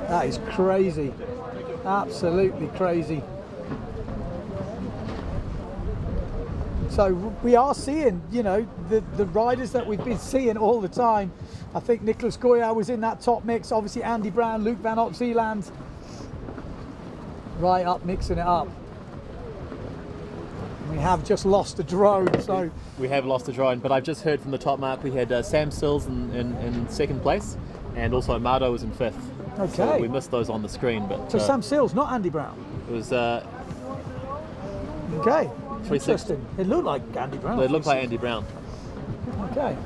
That is crazy. Absolutely crazy. So we are seeing, you know, the riders that we've been seeing all the time. I think Nicholas Goya was in that top mix. Obviously Andy Brown, Luke van Opzeeland, right up mixing it up. We have just lost a drone, so We have lost a drone, but I've just heard from the top mark we had Sam Sills in second place, and also Mardo was in fifth. Okay. So we missed those on the screen, but so Sam Sills, not Andy Brown. it was Okay, 360. interesting. It looked like Andy Brown. It looked like Andy Brown. Okay.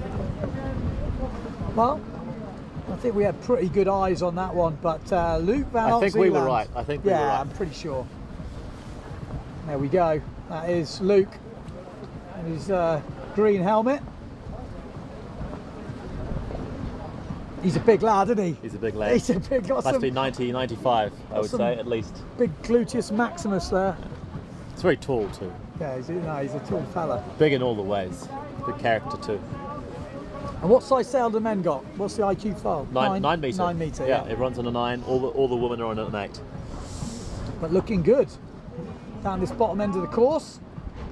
Well, I think we had pretty good eyes on that one, but Luke van Opzeeland. I think we were right. I think we were yeah, right. I'm pretty sure. There we go. That is Luke and his green helmet. He's a big lad, isn't he? He's a big lad. He's a big, got Must some be 90, 95, I would some- say, at least. big gluteus maximus there. It's very tall too. Yeah, he's a tall fella. Big in all the ways. Big character too. And what size sail do men got? What's the iQFOiL? 9 metre. 9 metre, Yeah, yeah. everyone's on a 9. All the women are on an 8. But looking good down this bottom end of the course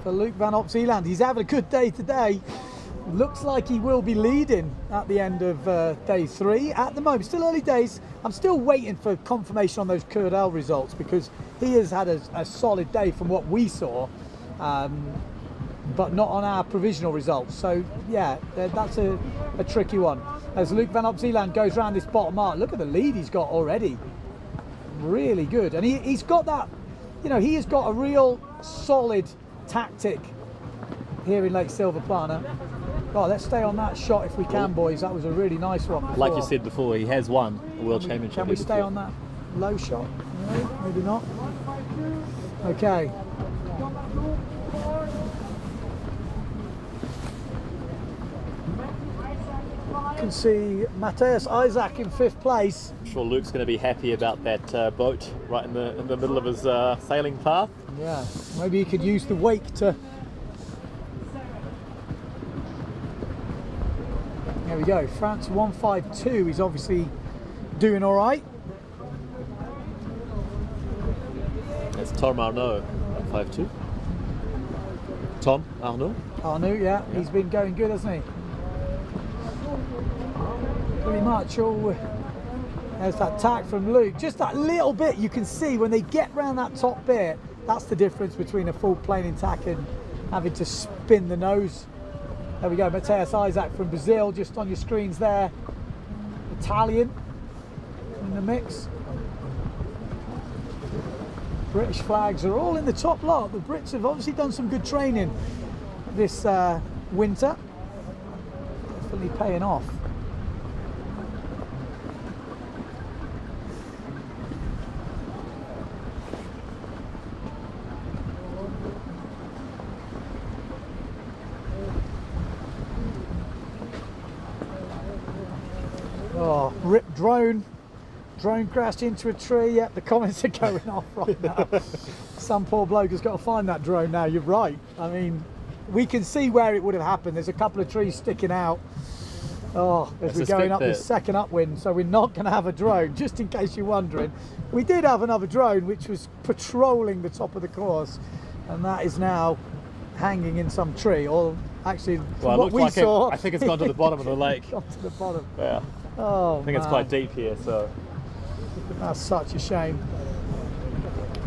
for Luke van Opzeeland. He's having a good day today. Looks like he will be leading at the end of day 3. At the moment, still early days. I'm still waiting for confirmation on those Curdell results because he has had a solid day from what we saw, but not on our provisional results. So yeah, that's a tricky one. As Luke van Opzeeland goes around this bottom mark, look at the lead he's got already. Really good, and he's got that. You know, he has got a real solid tactic here in Lake Silvaplana. Oh, let's stay on that shot if we can, boys. That was a really nice one. Like you before. said before, he has won a World Championship. Can we here stay before. on that low shot? No, maybe not. Okay. You can see Matthias Isaac in 5th place. I'm sure Luke's going to be happy about that boat right in the middle of his sailing path. Yeah, maybe he could use the wake to. There we go. France 152. He's obviously doing all right. That's Tom Arnaud, 5'2". Tom Arnaud. Arnaud, yeah, he's been going good, hasn't he? Pretty much all. There's that tack from Luke. Just that little bit you can see when they get round that top bit. That's the difference between a full planing tack and having to spin the nose. There we go, Matthias Isaac from Brazil, just on your screens there. Italian in the mix. British flags are all in the top lot. The Brits have obviously done some good training this winter. Definitely paying off. Oh, ripped drone. Drone crashed into a tree. Yep, the comments are going off right now. Some poor bloke has got to find that drone now. You're right. I mean, we can see where it would have happened. There's a couple of trees sticking out. Oh, as we're going up this second upwind, so we're not going to have a drone, just in case you're wondering. We did have another drone which was patrolling the top of the course, and that is now hanging in some tree, or actually Well, it what looks we like saw. I think it's gone to the bottom of the lake. Gone to the bottom. Yeah, Oh, I think it's man. quite deep here, so. That's such a shame.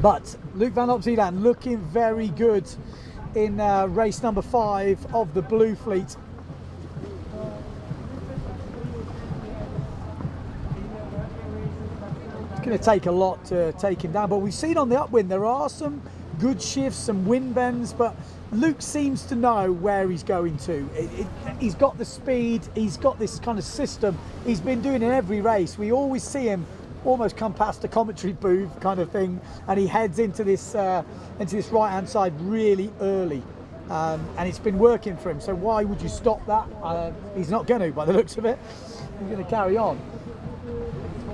But Luke van Opzeeland looking very good in race number 5 of the Blue Fleet. It's going to take a lot to take him down, but we've seen on the upwind there are some good shifts, some wind bends, but Luke seems to know where he's going to. He's got the speed, he's got this kind of system he's been doing in every race. We always see him almost come past the commentary booth kind of thing, and he heads into this right hand side really early, and it's been working for him, so why would you stop that? He's not going to, by the looks of it. He's going to carry on.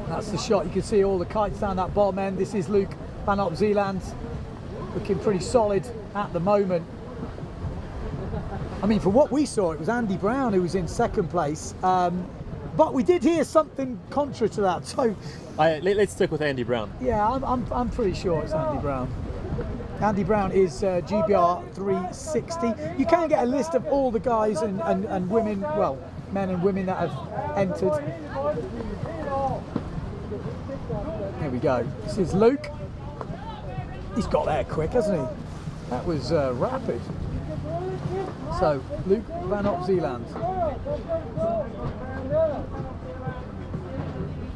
That's the shot. You can see all the kites down that bottom end. This is Luke van op Zeeland, looking pretty solid at the moment. I mean, from what we saw, it was Andy Brown who was in second place, but we did hear something contrary to that. So let's stick with Andy Brown. yeah, I'm pretty sure it's Andy Brown. Andy Brown is GBR 360. You can get a list of all the guys and women, well, men and women that have entered. Here we go. This is Luke. He's got there quick, hasn't he? That was rapid. So, Luke van op Zeeland.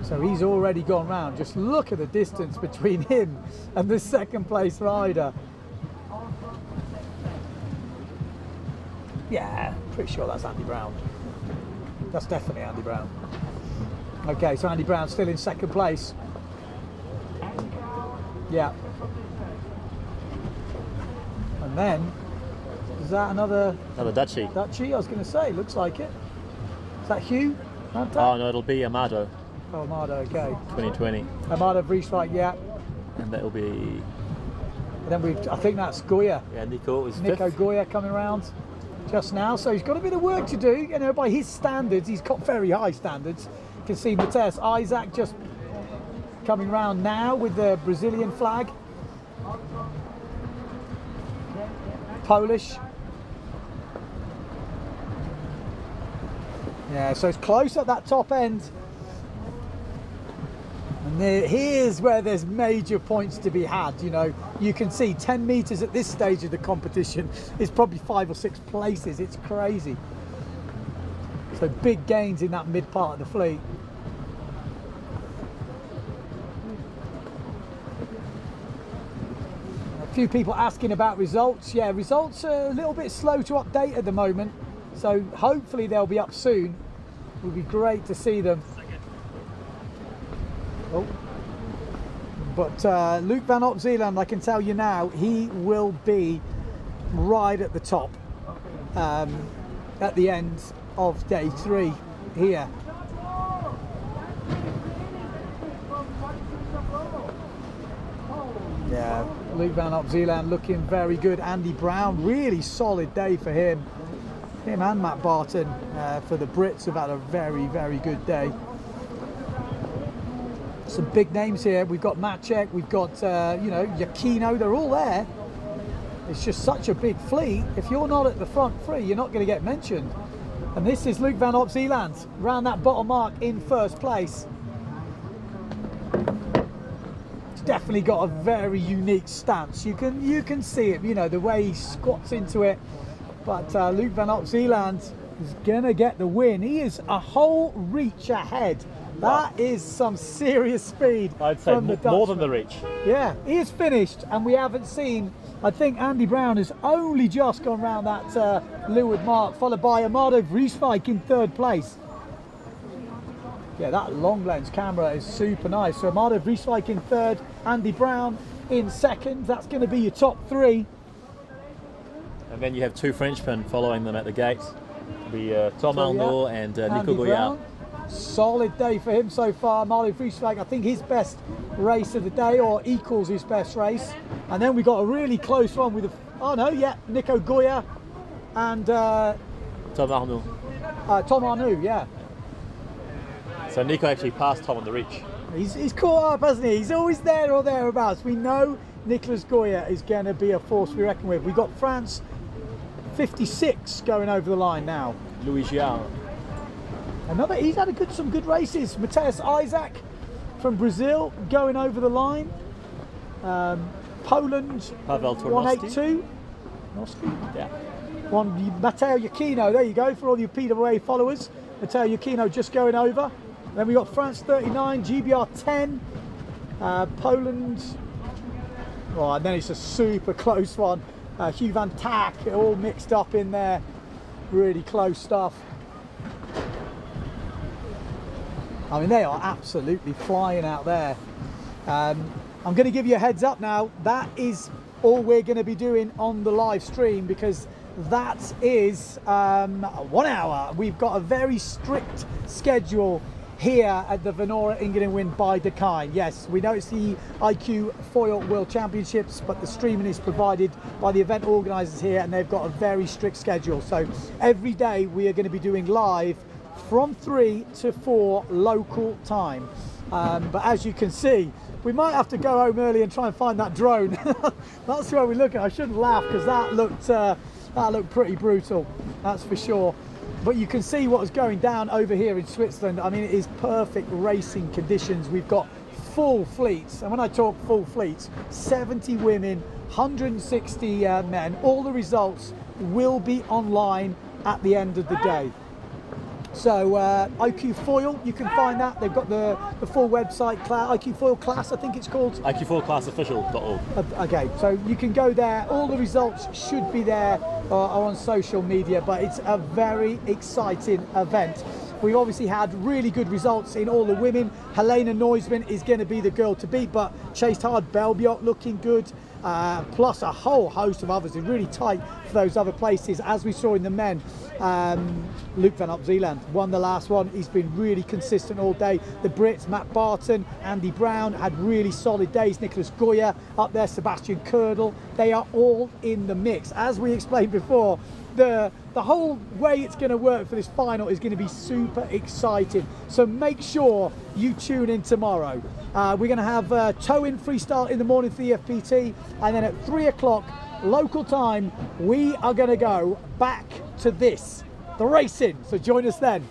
So he's already gone round. Just look at the distance between him and the second place rider. Yeah, pretty sure that's Andy Brown. That's definitely Andy Brown. Okay, so Andy Brown still in second place. Yeah. And then, is that another Dutchie? Dutchie, I was going to say, looks like it. Is that Hugh? Oh no, it'll be Amado. Oh, Amado, okay. 2020. Amado Vrieswijk, yeah. And that'll be... And then I think that's Goya. Yeah, Nico is Nico fifth. Goya coming around just now. So he's got a bit of work to do. You know, by his standards, he's got very high standards. You can see Matthias Isaac just coming round now with the Brazilian flag. Polish. Yeah, so it's close at that top end. And here's where there's major points to be had. You know, you can see 10 meters at this stage of the competition is probably 5 or 6 places. It's crazy. So big gains in that mid part of the fleet. A few people asking about results. Yeah, results are a little bit slow to update at the moment. So hopefully they'll be up soon. It would be great to see them. Oh. But Luke van op Zeeland, I can tell you now, he will be right at the top at the end of day 3 here. Yeah, Luke van op Zeeland looking very good. Andy Brown, really solid day for him. Him and Matt Barton for the Brits have had a very, very good day. Some big names here. We've got Maciek, we've got you know, Yakino, they're all there. It's just such a big fleet. If you're not at the front 3, you're not going to get mentioned. And this is Luke van op Zeeland, round that bottom mark in first place. He's definitely got a very unique stance. You can see it, you know, the way he squats into it. But Luke van op Zeeland is going to get the win. He is a whole reach ahead. That is some serious speed. I'd say from the more than Dutchman. the reach. Yeah, he is finished, and we haven't seen. I think Andy Brown has only just gone round that leeward mark, followed by Amado Vrieswijk in third place. Yeah, that long lens camera is super nice. So Amado Vrieswijk in third, Andy Brown in second. That's going to be your top 3. And then you have 2 Frenchmen following them at the gate. It'll be Tom So, Arnaud yeah, and Andy Nico Goya. Brown. Solid day for him so far. Amado Vrieswijk, I think his best race of the day, or equals his best race. And then we got a really close one with Nico Goya and Tom Arnaud. Tom Arnaud, yeah. So Nico actually passed Tom on the reach. He's caught up, hasn't he? He's always there or thereabouts. We know Nicolas Goya is going to be a force to be reckoned with. We've got France 56 going over the line now. Louis Giard. He's had some good races. Matthias Isaac from Brazil going over the line. Poland Pavel 182. Yeah. One, Matteo Iachino, there you go, for all you PWA followers. Matteo Iachino just going over. Then we got France 39, GBR 10, Poland. Oh, and then it's a super close one. Hugh Van Tack, all mixed up in there. Really close stuff. I mean, they are absolutely flying out there. I'm going to give you a heads up now. That is all we're going to be doing on the live stream, because that is 1 hour. We've got a very strict schedule here at the Vanora ENGADINWIND by Dakine. Yes, we know it's the iQFOiL World Championships, but the streaming is provided by the event organisers here, and they've got a very strict schedule. So every day we are going to be doing live from 3 to 4 local time. But as you can see, we might have to go home early and try and find that drone. That's where we're looking. I shouldn't laugh, because that looked pretty brutal, that's for sure. But you can see what is going down over here in Switzerland. I mean, it is perfect racing conditions. We've got full fleets, and when I talk full fleets, 70 women, 160 men. All the results will be online at the end of the day. So iQFOiL, you can find that. They've got the full website, iQFOiL class, I think it's called. iQFOiLClassOfficial.org. Okay, so you can go there. All the results should be there or on social media, but it's a very exciting event. We've obviously had really good results in all the women. Helena Noisman is going to be the girl to beat, but chased hard. Belbiot looking good, plus a whole host of others. It's really tight for those other places, as we saw in the men. Luke van Op Zeeland won the last one. He's been really consistent all day. The Brits, Matt Barton, Andy Brown, had really solid days. Nicholas Goya up there, Sebastian Kördel. They are all in the mix. As we explained before, the whole way it's going to work for this final is going to be super exciting. So make sure you tune in tomorrow. We're going to have tow-in freestyle in the morning for the FPT, and then at 3 o'clock local time, we are going to go back to this, the racing. So join us then.